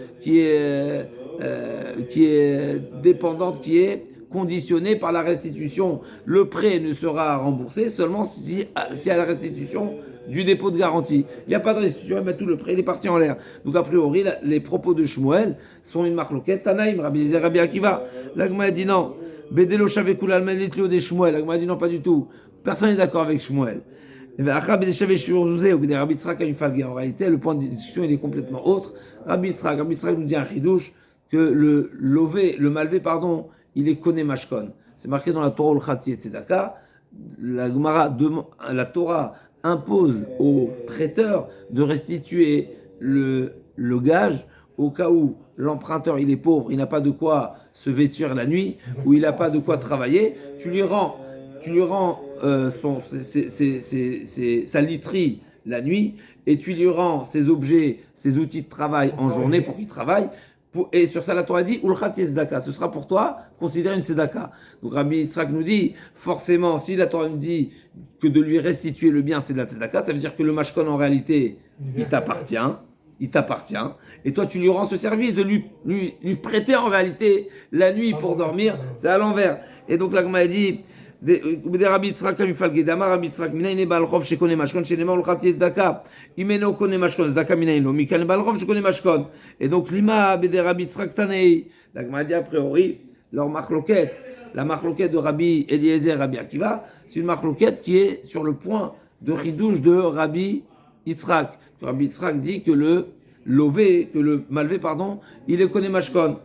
dépendante, qui est conditionnée par la restitution. Le prêt ne sera remboursé seulement si à la restitution du dépôt de garantie. Il n'y a pas de restitution, tout le prêt il est parti en l'air. Donc a priori, les propos de Shmuel sont une marloquette. Tanaïm, Rabbi Akiva. L'Agma dit non. Bedelo Shavekul Almelitlio de Shmuel. L'Agma dit non, pas du tout. Personne n'est d'accord avec Shmuel. En réalité, le point de discussion il est complètement autre. Rabbi Yitzhak nous dit un chidouche que le malvé, pardon, il est koné mashkon. C'est marqué dans la Torah Ol-Chati et Tzedaka. La Torah impose au prêteur de restituer le gage au cas où l'emprunteur il est pauvre, il n'a pas de quoi se vêtir la nuit, ou il n'a pas de quoi travailler, tu lui rends sa literie la nuit, et tu lui rends ses objets, ses outils de travail en journée pour qu'il travaille. Et sur ça, la Torah dit, Ulchat Tzedaka, ce sera pour toi considéré une Tzedaka. Donc Rabbi Yitzhak nous dit, forcément, si la Torah nous dit que de lui restituer le bien, c'est de la Tzedaka, ça veut dire que le Mashkon, en réalité, il t'appartient. Et toi, tu lui rends ce service de lui prêter en réalité la nuit pour dormir, c'est à l'envers. Et donc la Gemara dit, Rabbi Yitzhak Mifalge Damar Rabbi Yitzhak Minaine Balchov Shekone Mashkon Shenema Ulchat Tzedaka Imeno Kone Mashkon Tzedaka Minaino Mikal Balchov Shekone Mashkon. Et donc Lima Bede Rabbi Yitzhak Tanei. La Gemara dit a priori leur machloket, la machloket de Rabbi Eliezer Rabbi Akiva, c'est une machloket qui est sur le point de chidouche de Rabbi Yitzhak. Rabbi Yitzhak dit que le malvé, il est Kone Mashkon.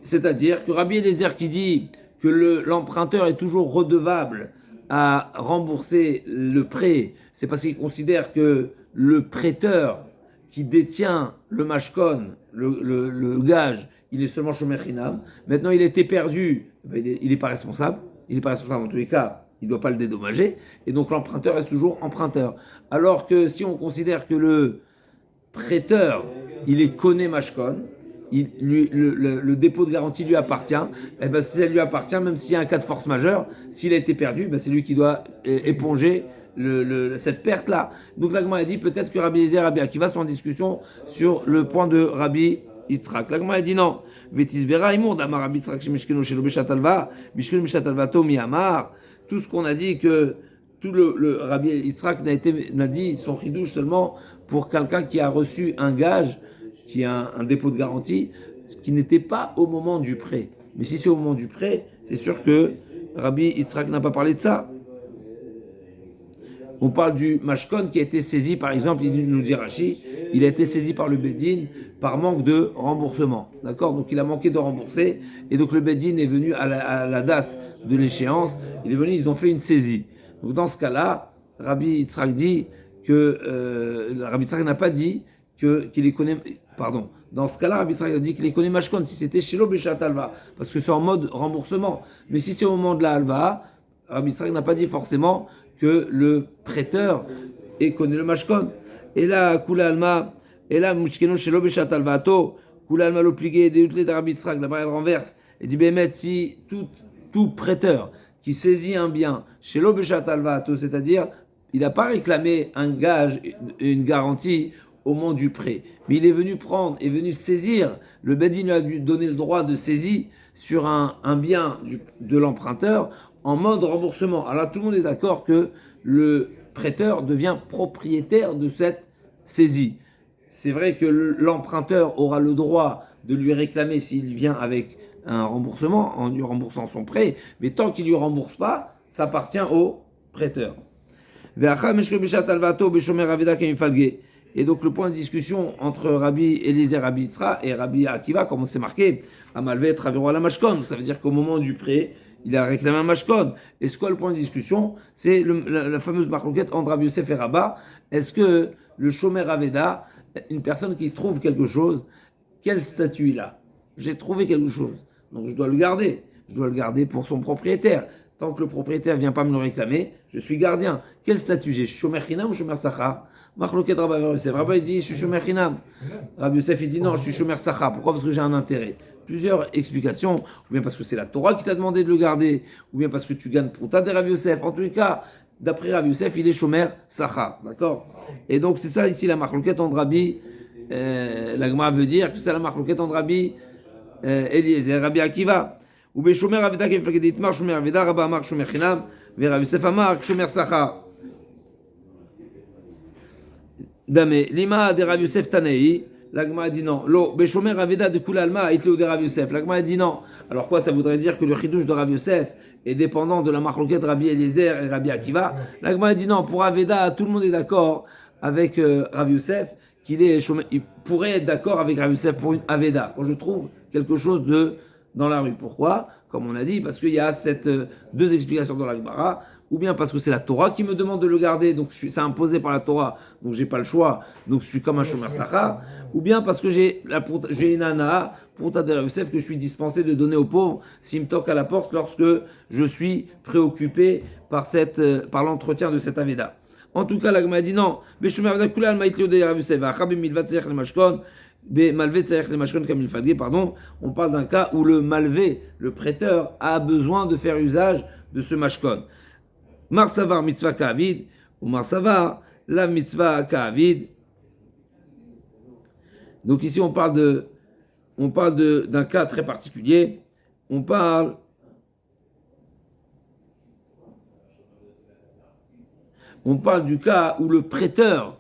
C'est-à-dire que Rabbi Eliezer qui dit que l'emprunteur est toujours redevable à rembourser le prêt, c'est parce qu'il considère que le prêteur qui détient le mashkon, le gage, il est seulement shomer chinam. Maintenant, il a été perdu, il n'est pas responsable. Il n'est pas responsable en tous les cas, il ne doit pas le dédommager. Et donc l'emprunteur reste toujours emprunteur. Alors que si on considère que le prêteur, il est koné mashkon, le dépôt de garantie lui appartient, et ben si ça lui appartient, même s'il y a un cas de force majeure, s'il a été perdu, ben c'est lui qui doit éponger cette perte-là. Donc la Gemara a dit peut-être que Rabbi Eliezer et Rabbi Akiva sont en discussion sur le point de Rabbi Yitzhak. La Gemara a dit non. Tout ce qu'on a dit que tout le Rabbi Yitzhak n'a dit son chidouche seulement pour quelqu'un qui a reçu un gage, qui a un dépôt de garantie, qui n'était pas au moment du prêt. Mais si c'est au moment du prêt, c'est sûr que Rabbi Yitzhak n'a pas parlé de ça. On parle du mashkon qui a été saisi, par exemple, il nous dit Rashi, il a été saisi par le Bedin par manque de remboursement. D'accord? Donc il a manqué de rembourser, et donc le Bedin est venu à la date de l'échéance, il est venu, ils ont fait une saisie. Donc dans ce cas-là, Rabbi Yitzhak dit que, Rabbi Yitzhak n'a pas dit qu'il les connaît, pardon. Dans ce cas-là, Rabbi Yitzhak a dit qu'il les connaît mashkon, si c'était Shelo Beshat Alva, parce que c'est en mode remboursement. Mais si c'est au moment de la Alva, Rabbi Yitzhak n'a pas dit forcément que le prêteur connaît le mashkon. Et là, Kula Alma, et là, Mushkeno Shelo Beshat Alvato, Kula Alma l'obligé, des outils de Rabbi Yitzhak, là-bas elle renverse, et dit Bémet, si tout prêteur qui saisit un bien, Shelo Beshat Alvato, c'est-à-dire, il n'a pas réclamé un gage, une garantie au moment du prêt, mais il est venu saisir, le Bedin lui a dû donner le droit de saisie sur un bien de l'emprunteur en mode remboursement. Alors là, tout le monde est d'accord que le prêteur devient propriétaire de cette saisie. C'est vrai que l'emprunteur aura le droit de lui réclamer s'il vient avec un remboursement, en lui remboursant son prêt, mais tant qu'il ne lui rembourse pas, ça appartient au prêteur. Et donc le point de discussion entre Rabbi Eliezer, Rabbi Yitzhak et Rabbi Akiva, comme on s'est marqué, Amalvet Travero la Mashkon, ça veut dire qu'au moment du prêt, il a réclamé un mashkon. Et ce qu'est le point de discussion, c'est la fameuse marloquette entre Rabbi Yosef et Rabba. Est-ce que le shomer Aveda, une personne qui trouve quelque chose, quel statut il a? J'ai trouvé quelque chose, donc je dois le garder. Je dois le garder pour son propriétaire. Tant que le propriétaire ne vient pas me le réclamer, je suis gardien. Quel statut j'ai? Shomer Chinam ou Shomer Sachar? Marloquette Rabba Yosef. Rabba il dit je suis Shomer Chinam. Rabbi Yosef il dit non, je suis Shomer Sachar. Pourquoi? Parce que j'ai un intérêt. Plusieurs explications, ou bien parce que c'est la Torah qui t'a demandé de le garder, ou bien parce que tu gagnes pour ta de Rabbi Yosef. En tous les cas, d'après Rabbi Yosef, il est Shomer Sachar, d'accord? Et donc c'est ça ici la marloquette entre Rabbi, la Gemara veut dire que c'est la marloquette entre Rabbi Eliezer, Rabbi Akiva. Ou bien Shomer Aveda qui fait que Shomer Aveda, Rabba Amar Shomer Chinam, et Rabbi Yosef Amar Shomer Sachar. Dame, Lima de Rabbi Yosef Tanei. La Gemara dit non. Lo, Beshomer Aveda de Kula Alma, Itleu de Rav Yosef. La Gemara dit non. Alors quoi, ça voudrait dire que le chidouche de Rav Yosef est dépendant de la marloquette de Rabbi Eliezer et Rabbi Akiva. La Gemara dit non. Pour Aveda, tout le monde est d'accord avec Rav Yosef il pourrait être d'accord avec Rav Yosef pour une Aveda. Quand je trouve quelque chose dans la rue. Pourquoi? comme on a dit, parce qu'il y a deux explications dans la Gemara, ou bien parce que c'est la Torah qui me demande de le garder, donc c'est imposé par la Torah, donc j'ai pas le choix, donc je suis comme un Shomer Sachar, ou bien parce que j'ai une ana, pour Rav Yosef, que je suis dispensé de donner aux pauvres s'ils me toquent à la porte lorsque je suis préoccupé par l'entretien de cette Aveda. En tout cas, la Gemara dit non, on parle d'un cas où le malvé, le prêteur, a besoin de faire usage de ce mashkon. Marsavar mitzvah ka'avid, ou marsavar la mitzvah ka'avid. Donc ici on parle d'un cas très particulier. On parle du cas où le prêteur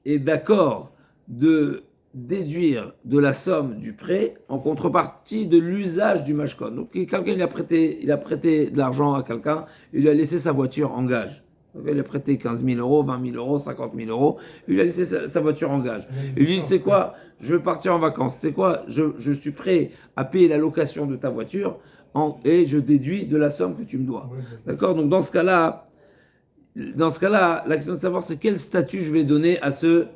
est d'accord de déduire de la somme du prêt en contrepartie de l'usage du mashkon. Donc quelqu'un il a prêté de l'argent à quelqu'un, il lui a laissé sa voiture en gage. Donc il a prêté 15 000 euros, 20 000 euros, 50 000 euros, il lui a laissé sa voiture en gage. Il lui dit, tu sais quoi, je veux partir en vacances, tu sais quoi, je suis prêt à payer la location de ta voiture et je déduis de la somme que tu me dois. D'accord? Donc dans ce cas-là, la question de savoir c'est quel statut je vais donner à ce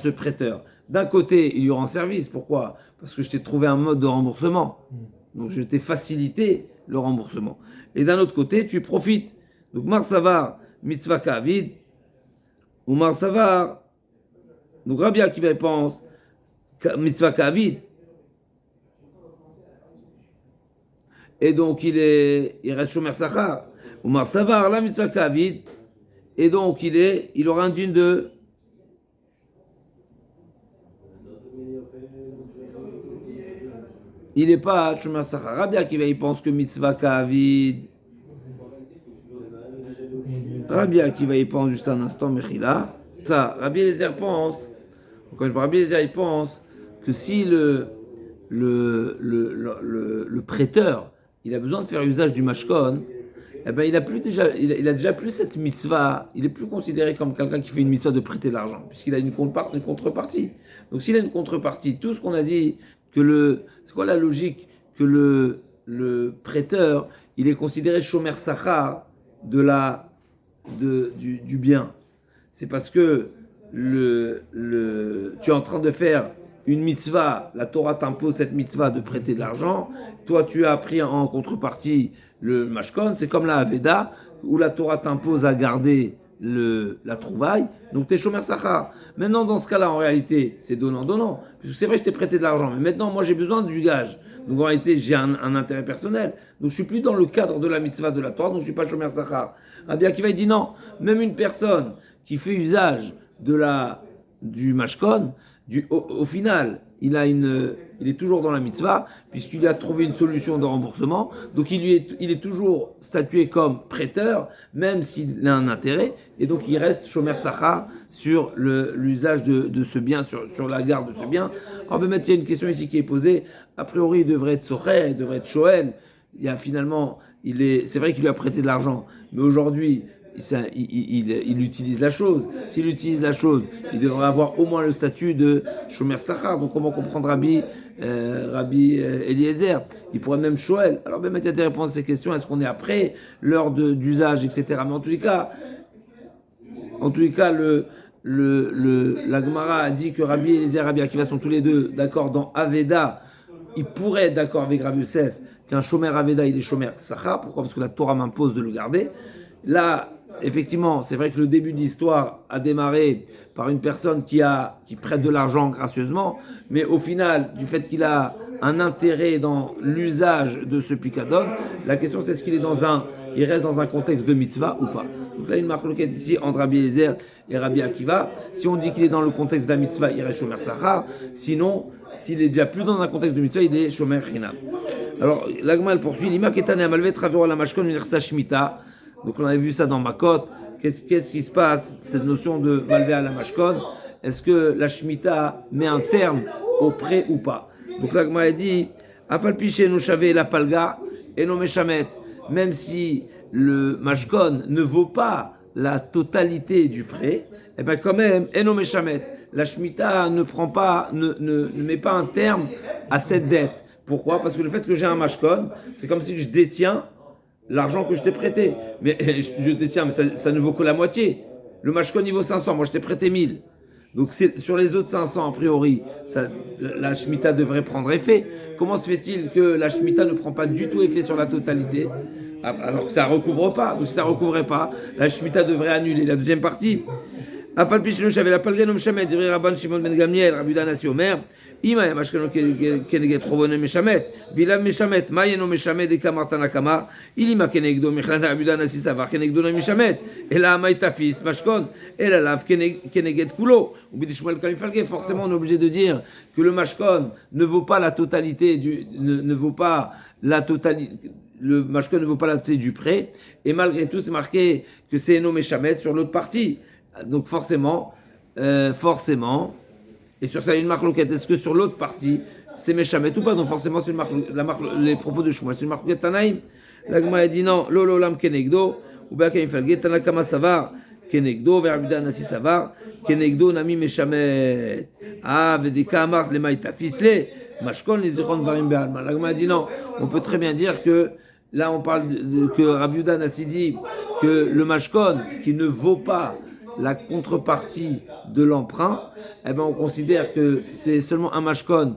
prêteur. D'un côté, il lui rend service. Pourquoi? Parce que je t'ai trouvé un mode de remboursement. Donc, je t'ai facilité le remboursement. Et d'un autre côté, tu profites. Donc, Marsavar, mitzvah ka'avid, ou Marsavar, donc Rabbi Akiva pense, mitzvah ka'avid. Et donc, il reste shomer sachar. Ou Marsavar, la mitzvah ka'avid. Et donc, il aura un dune de. Il n'est pas Shomer Sachar. Rabbi Akiva, il pense que mitzvah ka'avid. Rabbi Akiva, il pense juste un instant, Mechila. Ça, Rabbi Eliezer pense, encore une fois, Rabbi Eliezer, il pense que si le prêteur, il a besoin de faire usage du mashkon, eh ben, il a déjà plus cette mitzvah, il est plus considéré comme quelqu'un qui fait une mitzvah de prêter de l'argent, puisqu'il a une contrepartie. Donc s'il a une contrepartie, tout ce qu'on a dit, c'est quoi la logique que le prêteur, il est considéré shomer sachar du bien. C'est parce que tu es en train de faire une mitzvah, la Torah t'impose cette mitzvah de prêter de l'argent, toi tu as pris en contrepartie le mashkon, c'est comme la Aveda, où la Torah t'impose à garder la trouvaille, donc tu es shomer sachar. Maintenant, dans ce cas-là, en réalité, c'est donnant-donnant. Parce que c'est vrai, je t'ai prêté de l'argent, mais maintenant, moi, j'ai besoin du gage. Donc, en réalité, j'ai un intérêt personnel. Donc, je suis plus dans le cadre de la mitzvah de la Torah, donc je suis pas shomer sachar. Rabbi Akiva, il dit non. Même une personne qui fait usage du mashkon, au final, il est toujours dans la mitzvah, puisqu'il a trouvé une solution de remboursement. Donc, il est toujours statué comme prêteur, même s'il a un intérêt. Et donc, il reste shomer sachar sur l'usage de ce bien, sur la garde de ce bien. Alors, il y a une question ici qui est posée. A priori, il devrait être socher, il devrait être shoel. C'est vrai qu'il lui a prêté de l'argent, mais aujourd'hui, il utilise la chose. S'il utilise la chose, il devrait avoir au moins le statut de shomer sachar. Donc comment comprendre Rabbi Eliezer? Il pourrait même shoel. Alors même Mathieu répond à ces questions. Est-ce qu'on est après l'heure d'usage, etc. Mais en tous les cas, la Gemara a dit que Rabbi Eliezer et Rabbi Akiva sont tous les deux d'accord dans Aveda. Il pourrait être d'accord avec Rav Yosef qu'un shomer Aveda, il est shomer sachar. Pourquoi? Parce que la Torah m'impose de le garder. Là, effectivement, c'est vrai que le début de l'histoire a démarré par une personne qui prête de l'argent gracieusement, mais au final, du fait qu'il a un intérêt dans l'usage de ce picadon, la question c'est est-ce qu'il reste dans un contexte de mitzvah ou pas. Donc là, une marloquette ici entre Rabbi Eliezer et Rabbi Akiva. Si on dit qu'il est dans le contexte de la mitzvah, il reste shomer sachar. Sinon, s'il est déjà plus dans un contexte de mitzvah, il est shomer chinam. Alors, l'agma elle poursuit. L'ima ketane amalvet travero la mashkon universita shmita. Donc on avait vu ça dans Makot. Qu'est-ce qui se passe, cette notion de malvé à la mashkon? Est-ce que la shmita met un terme au prêt ou pas? Donc l'agma a dit afal piché nous chavé la palga et non méchamet. Même si le mashkon ne vaut pas la totalité du prêt, et bien quand même, et non méchamet. La shmita ne met pas un terme à cette dette. Pourquoi? Parce que le fait que j'ai un mashkon, c'est comme si je détiens l'argent que je t'ai prêté. Mais je détiens, mais ça ne vaut que la moitié. Le mashkon, il vaut 500, moi je t'ai prêté 1000. Donc sur les autres 500, a priori, la Shemitah devrait prendre effet. Comment se fait-il que la Shemitah ne prend pas du tout effet sur la totalité alors que ça ne recouvre pas? Donc si ça ne recouvrait pas, la Shemitah devrait annuler la deuxième partie. Afal Pishnu Shavel, Apal Genom Shamet, Divri Rabban Shimon Ben Gamliel, Rabbi Yudan Assi Omer, Ima Yamashkano Keneget Rovone Meshamet, Vilav Meshamet, Mayeno Meshamet, Dekamarta Nakama, Ilima Kenegdo, Mechlana Rabbi Yudan Assi Savar, Kenegdo Meshamet, Ela Amaitafis, Mashkon, Ela Lav Keneget Kulo, ou Bidishmuel Kalifalge, forcément on est obligé de dire que le Mashkon ne vaut pas la totalité ne vaut pas la totalité. Le mashkon ne vaut pas la totalité du prêt, et malgré tout, c'est marqué que c'est Eno Meshamet sur l'autre partie. Donc forcément, et sur ça il y a une marloquette, est-ce que sur l'autre partie, c'est Meshamet ou pas? Donc forcément, c'est les propos de Shmuel, c'est une marloquette Tanaïm. L'Agma a dit non, Lolo Lam Kenegdo, ou Be'akim Falge, Tanakama Savar, Kenegdo, Verabida Nasi Savar, Kenegdo Nami Meshamet. Ah, Vedeka Amart, les Maïta Fisle, Mashkon, les Zichon Varim Be'alma. L'Agma a dit non, on peut très bien dire que là, on parle que Rabbi Yehuda Nassi dit que le mashkon qui ne vaut pas la contrepartie de l'emprunt, eh ben on considère que c'est seulement un mashkon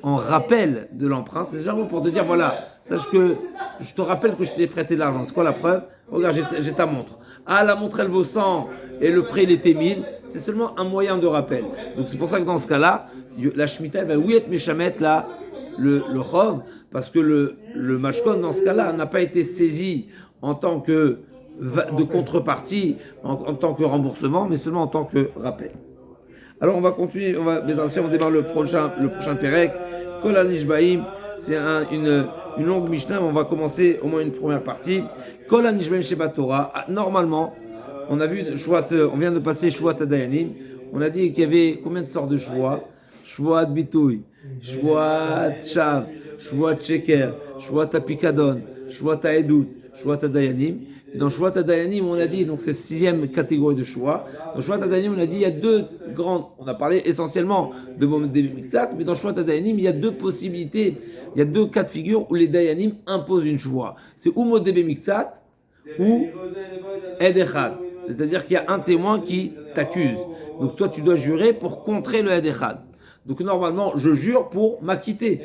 en rappel de l'emprunt. C'est genre pour te dire voilà, sache que je te rappelle que je t'ai prêté de l'argent. C'est quoi la preuve? Regarde, j'ai ta montre. Ah, la montre elle vaut 100 et le prêt il était 1000. C'est seulement un moyen de rappel. Donc c'est pour ça que dans ce cas-là, la Shemitah elle va oui être méchamet là le chov. Parce que le mashkon, dans ce cas-là, n'a pas été saisi en tant que de contrepartie, en tant que remboursement, mais seulement en tant que rappel. Alors on va continuer, on démarre le prochain Pérec. Kol Nishbaim, c'est une longue Mishnah, mais on va commencer au moins une première partie. Kol Nishbaim Sheba Torah. Normalement, on a vu on vient de passer Shvuat Dayanim. On a dit qu'il y avait combien de sortes de Shvuat? Shvuat Bitoui, Shvuat Shav, Shvuat Sheker, Shvuat Apikadon, Shvuat Haedut, Shvuat Dayanim. Dans Shvuat Dayanim, on a dit, donc c'est 6e catégorie de Shvuat. Dans Shvuat Dayanim, on a dit, il y a deux grandes, on a parlé essentiellement de Debe Miktsat, mais dans Shvuat Dayanim, il y a deux possibilités, il y a deux cas de figure où les Dayanim imposent une Shvuat. C'est ou Mod Debe Miktsat, ou Ed Echad. C'est-à-dire qu'il y a un témoin qui t'accuse. Donc toi, tu dois jurer pour contrer le Ed Echad. Donc normalement, je jure pour m'acquitter.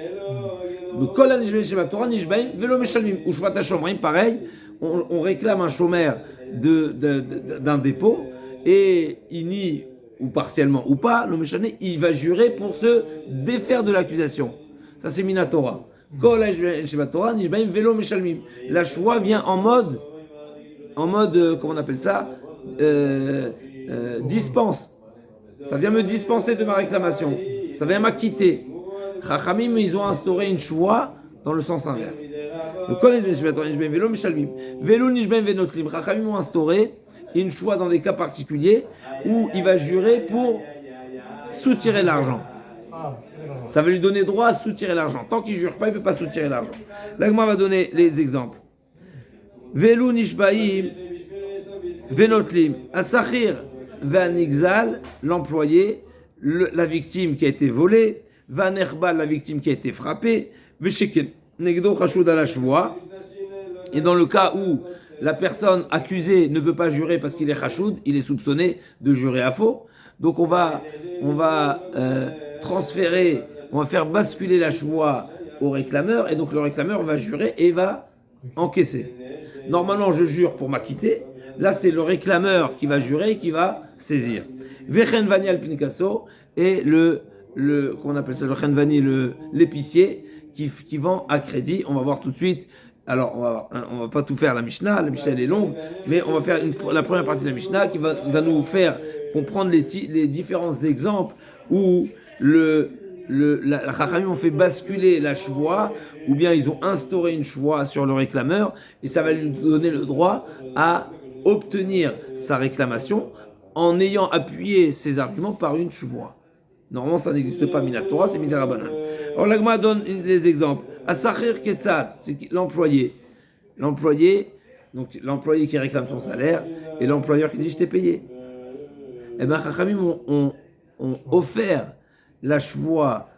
Donc, Kol Nishbaim Sheba Torah, Nishbaim, Velo Meshalmim. Ou Shvat HaShomrim, pareil, on réclame un chômeur d'un dépôt, et il nie, ou partiellement ou pas, le Meshalmim, il va jurer pour se défaire de l'accusation. Ça, c'est Minatora. Kol Nishbaim Sheba Torah, Nishbaim, Velo Meshalmim. La Shoah vient en mode, comment on appelle ça, dispense. Ça vient me dispenser de ma réclamation. Ça vient m'acquitter. Chachamim, ils ont instauré une choix dans le sens inverse. Donc, Chachamim ont instauré une choix dans des cas particuliers où il va jurer pour soutirer l'argent. Ça va lui donner droit à soutirer l'argent. Tant qu'il ne jure pas, il ne peut pas soutirer l'argent. L'Agma va donner les exemples. Velu nishbaim venotlim asachir vanixal, l'employé, la victime qui a été volée, vanerbal, la victime qui a été frappée, vesheken negdo chashud ala shvoa. Et dans le cas où la personne accusée ne peut pas jurer parce qu'il est chashoud, il est soupçonné de jurer à faux. Donc on va transférer, on va faire basculer la shvoa au réclameur, et donc le réclameur va jurer et va encaisser. Normalement, je jure pour m'acquitter. Là, c'est le réclameur qui va jurer et qui va saisir. Vechen vani al pinkaso, et comment on appelle ça, le chenvani, l'épicier qui vend à crédit. On va voir tout de suite. Alors, on va pas tout faire la Mishnah elle est longue, mais on va faire la première partie de la Mishnah qui va nous faire comprendre les différents exemples où la Chachamim ont fait basculer la shvoa, ou bien ils ont instauré une shvoa sur le réclameur, et ça va lui donner le droit à obtenir sa réclamation en ayant appuyé ses arguments par une shvoa. Normalement, ça n'existe pas Minatora, c'est Midarabanan. Alors l'Agma donne des exemples. Asachir Ketzad, c'est l'employé. Donc l'employé qui réclame son salaire, et l'employeur qui dit je t'ai payé. Eh bien, Chachamim ont offert la shvoa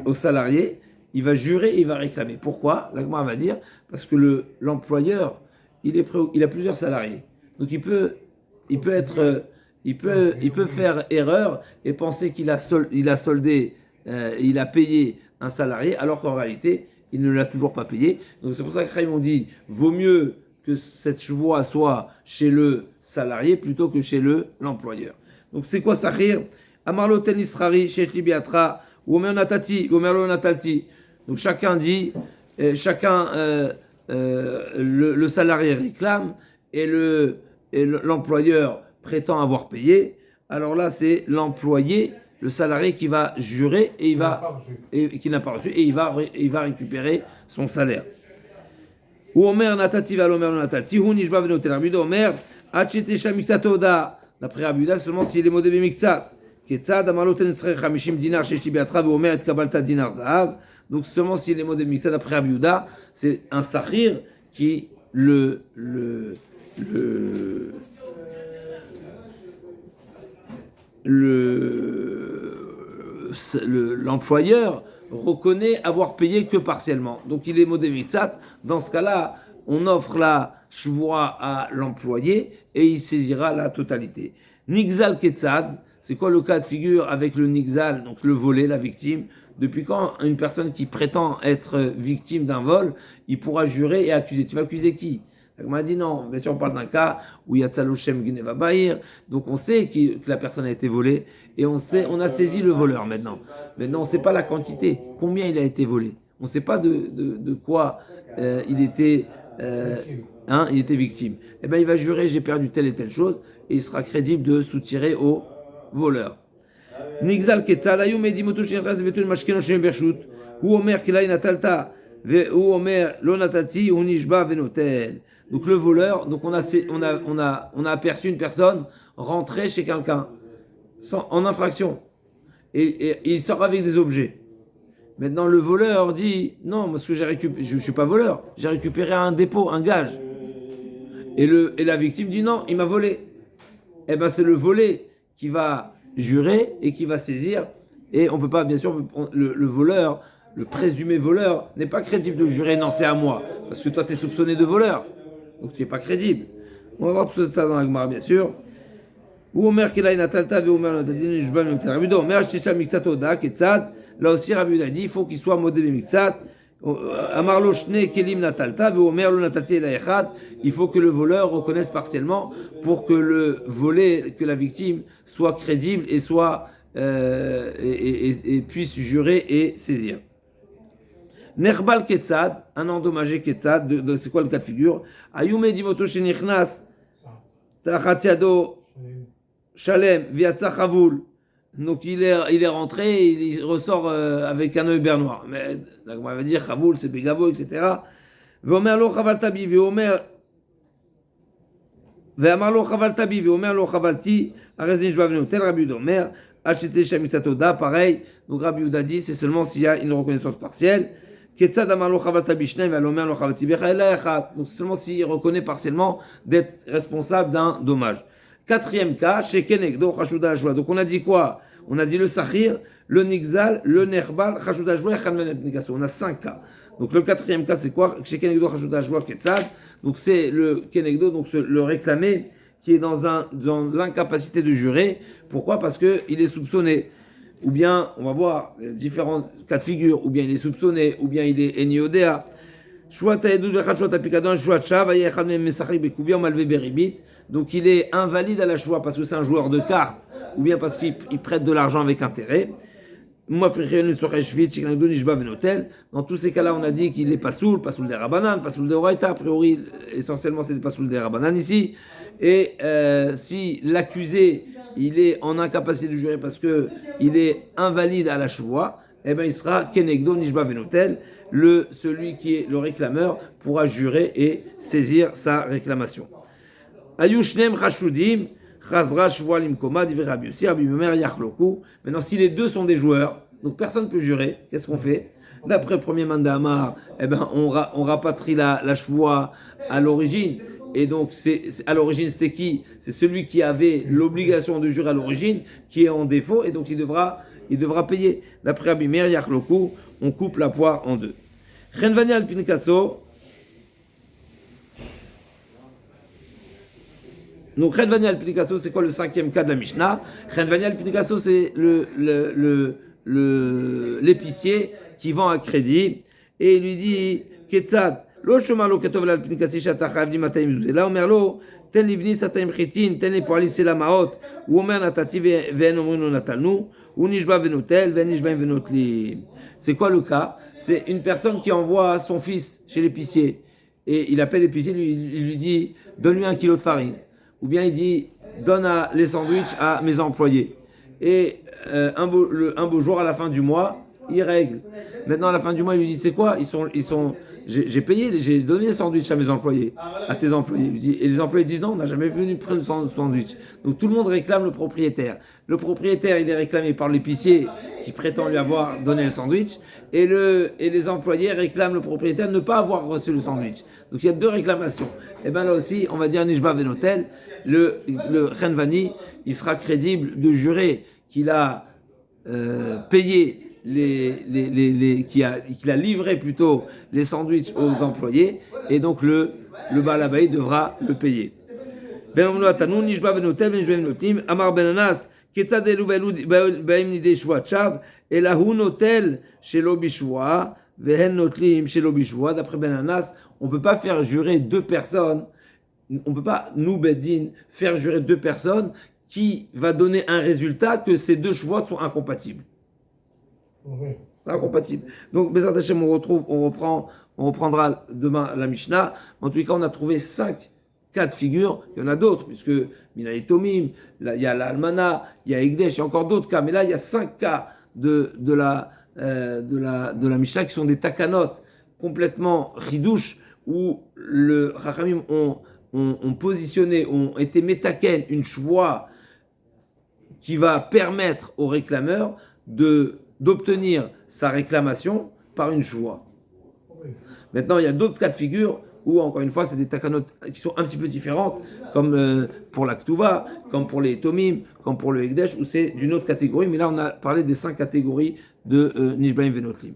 au salarié, il va jurer et il va réclamer. Pourquoi? La Gemara va dire, parce que l'employeur, il a plusieurs salariés. Donc il peut faire erreur et penser qu'il a soldé, il a payé un salarié, alors qu'en réalité, il ne l'a toujours pas payé. Donc c'est pour ça que Chaim ont dit, vaut mieux que cette chevoie soit chez le salarié plutôt que chez l'employeur. Donc c'est quoi Sahir? Amarlo tenisrari, shesh libiatra, ou omer natati, ou omer lo natalti. Donc chacun dit, le salarié réclame et l'employeur prétend avoir payé. Alors là, c'est l'employé, le salarié qui va jurer et qui n'a pas reçu et il va récupérer son salaire. Ou omer natati va l'omer natati, ou nishba venotel arbido omer, achetesha mixatoda. D'après Abuda, seulement s'il est modé mixat. Ketzad amarlo tenisrari 50 dinar shesh libiatra, ou omer et kabalta dinar zahav. Donc seulement s'il est modé mixat d'après Abuda, c'est un sahir qui l'employeur reconnaît avoir payé que partiellement. Donc il est modé mixat. Dans ce cas-là, on offre la shvoua à l'employé et il saisira la totalité. Nixal ketzad, c'est quoi le cas de figure avec le nixal, donc le volé, la victime? Depuis quand une personne qui prétend être victime d'un vol, il pourra jurer et accuser? Tu vas accuser qui? On m'a dit non, bien sûr on parle d'un cas où il y a Tzaloshem Gneva Bahir, donc on sait que la personne a été volée et on a saisi le voleur maintenant. Maintenant on ne sait pas la quantité, combien il a été volé. On ne sait pas de quoi il était victime. Eh bien il va jurer j'ai perdu telle et telle chose et il sera crédible de soutirer au voleur. Nixal Ketzal Ayou Medimoto Shinras Betul Mashkeno Shem Bershut, ou Omer Kilai Natalta, ou Omer Lo Natati, ou Nishba Venotel. Donc le voleur, donc on a aperçu une personne rentrer chez quelqu'un en infraction et il sort avec des objets. Maintenant le voleur dit non, parce que je suis pas voleur, j'ai récupéré un dépôt, un gage. Et la victime dit non, il m'a volé. Eh ben c'est le volé qui va jurer et qui va saisir. Et on peut pas, bien sûr, le voleur, le présumé voleur n'est pas crédible de jurer non c'est à moi, parce que toi tu es soupçonné de voleur. Donc tu n'es pas crédible. On va voir tout ça dans la Gemara, bien sûr. Ou Omer Kelai Natalta ve Omer Natadin Jban Mektar Rabido Omer Shesha Mixato Da Ketzad. Là aussi Rabbi a dit il faut qu'il soit modèle Mixat. Amarlo Shne Kelim Natalta ve Omer Lo Natalti Ela Echad. Il faut que le voleur reconnaisse partiellement pour que le volé, que la victime soit crédible et soit et puisse jurer et saisir. Nerbal Ketzad, un endommagé Ketzad, c'est quoi le cas de figure? Ayume Dimoto Shenichnas, Tachatiado, Shalem, Viatsa Chavoul. Donc il est rentré, il ressort avec un œil bernois. Mais on va dire Chavoul, c'est Begavo, etc. Veomer lo Chavaltabi, Veomer. Veamar lo Chavaltabi, Veomer lo Chavalti, Arezin Jvavenu, tel Rabbi Domer, Hachete Shamisatoda, pareil. Donc Rabbi Uda dit c'est seulement s'il y a une reconnaissance partielle. Donc seulement s'il reconnaît partiellement d'être responsable d'un dommage. Quatrième cas, chez Kenegdo, Chashuda Ajwa. Donc on a dit quoi? On a dit le Sahir, le Nixal, le Nerbal, Chashuda Ajwa et Khanvanet Negasso. On a 5 cas. Donc le quatrième cas, c'est quoi? Chez Kenegdo, Chashuda Ajwa, Ketzad. Donc c'est le Kenegdo, donc le réclamé, qui est dans l'incapacité de jurer. Pourquoi? Parce qu'il est soupçonné. Ou bien, on va voir différents cas de figure, ou bien il est soupçonné, ou bien il est eniodéa. Donc il est invalide à la choix parce que c'est un joueur de cartes, ou bien parce qu'il prête de l'argent avec intérêt. Dans tous ces cas-là, on a dit qu'il est pasoul des Rabanan, pasoul de Oraita. A priori, essentiellement, c'est pasoul des Rabanan ici. Et si l'accusé il est en incapacité de jurer parce que il est invalide à la choua, eh ben il sera kenegdo nishba venotel, celui qui est le réclameur pourra jurer et saisir sa réclamation. Ayushnem chashudim chazra shvoa limkoma divrei Rabbi Yossi Rabbi Omer yachloku. Maintenant si les deux sont des joueurs, donc personne ne peut jurer, qu'est-ce qu'on fait? D'après le premier mandat Amar, eh ben on rapatrie la shvoa à l'origine. Et donc, à l'origine, c'était qui? C'est celui qui avait l'obligation de jurer à l'origine, qui est en défaut, et donc il devra il devra payer. D'après Rabbi Meir, Yachloku, on coupe la poire en deux. Chenvani al Pinkaso. Donc, Chenvani al Pinkaso, c'est quoi le cinquième cas de la Mishnah? Chenvani al Pinkaso, c'est l'épicier qui vend à crédit et il lui dit Ketzad, lo shoma lo ketov al Pinkasi shata chayav li 200 mezuzah. Là, Omer lo, ten li bni 200 chitin, ten li po'ali sela ma'ot, ou Omer natati ve'en omrin lo natalnu, ou nishba venotel, ve'en nishba venotli. C'est quoi le cas? C'est une personne qui envoie son fils chez l'épicier et il appelle l'épicier, il lui dit donne-lui 1 kilo de farine. Ou bien il dit donne les sandwichs à mes employés. Et un beau jour, à la fin du mois, il règle. Maintenant, à la fin du mois, il lui dit, c'est quoi? J'ai payé, j'ai donné les sandwichs à mes employés, à tes employés. Il dit, et les employés disent, non, on n'a jamais venu prendre le sandwich. Donc tout le monde réclame le propriétaire. Le propriétaire, il est réclamé par l'épicier qui prétend lui avoir donné le sandwich. Et les employés réclament le propriétaire de ne pas avoir reçu le sandwich. Donc il y a 2 réclamations. Et bien là aussi, on va dire Nishba Venotel, le Chenvani, il sera crédible de jurer qu'il a payé qu'il a livré plutôt les sandwichs aux employés, et donc le Baal Habayit devra le payer. Amar Ben Anas, Ketzad elu ba'im nidei shvuat shav, elahu notel shelo bishvua, vehen notlim shelo bishvua. D'après Ben Anas, on ne peut pas faire jurer 2 personnes, on ne peut pas, nous, Beddin, faire jurer 2 personnes qui va donner un résultat que ces 2 shvuot sont incompatibles. Oui. Incompatibles. Donc, Bezat Hashem, on reprendra demain la Mishnah. En tous les cas, on a trouvé 5 cas de figure. Il y en a d'autres, puisque Mina et Tomim, il y a l'Almana, il y a Egdesh, il y a encore d'autres cas. Mais là, il y a 5 cas de la Mishnah qui sont des takanot complètement ridouches, où le Chachamim ont positionné, ont été métaken une shvoa qui va permettre au réclameur d'obtenir sa réclamation par une shvoa. Maintenant, il y a d'autres cas de figure où, encore une fois, c'est des takanot qui sont un petit peu différentes, comme pour la Ktuva, comme pour les Tomim, comme pour le Hekdesh, où c'est d'une autre catégorie. Mais là, on a parlé des 5 catégories de Nishbaim Venotlim.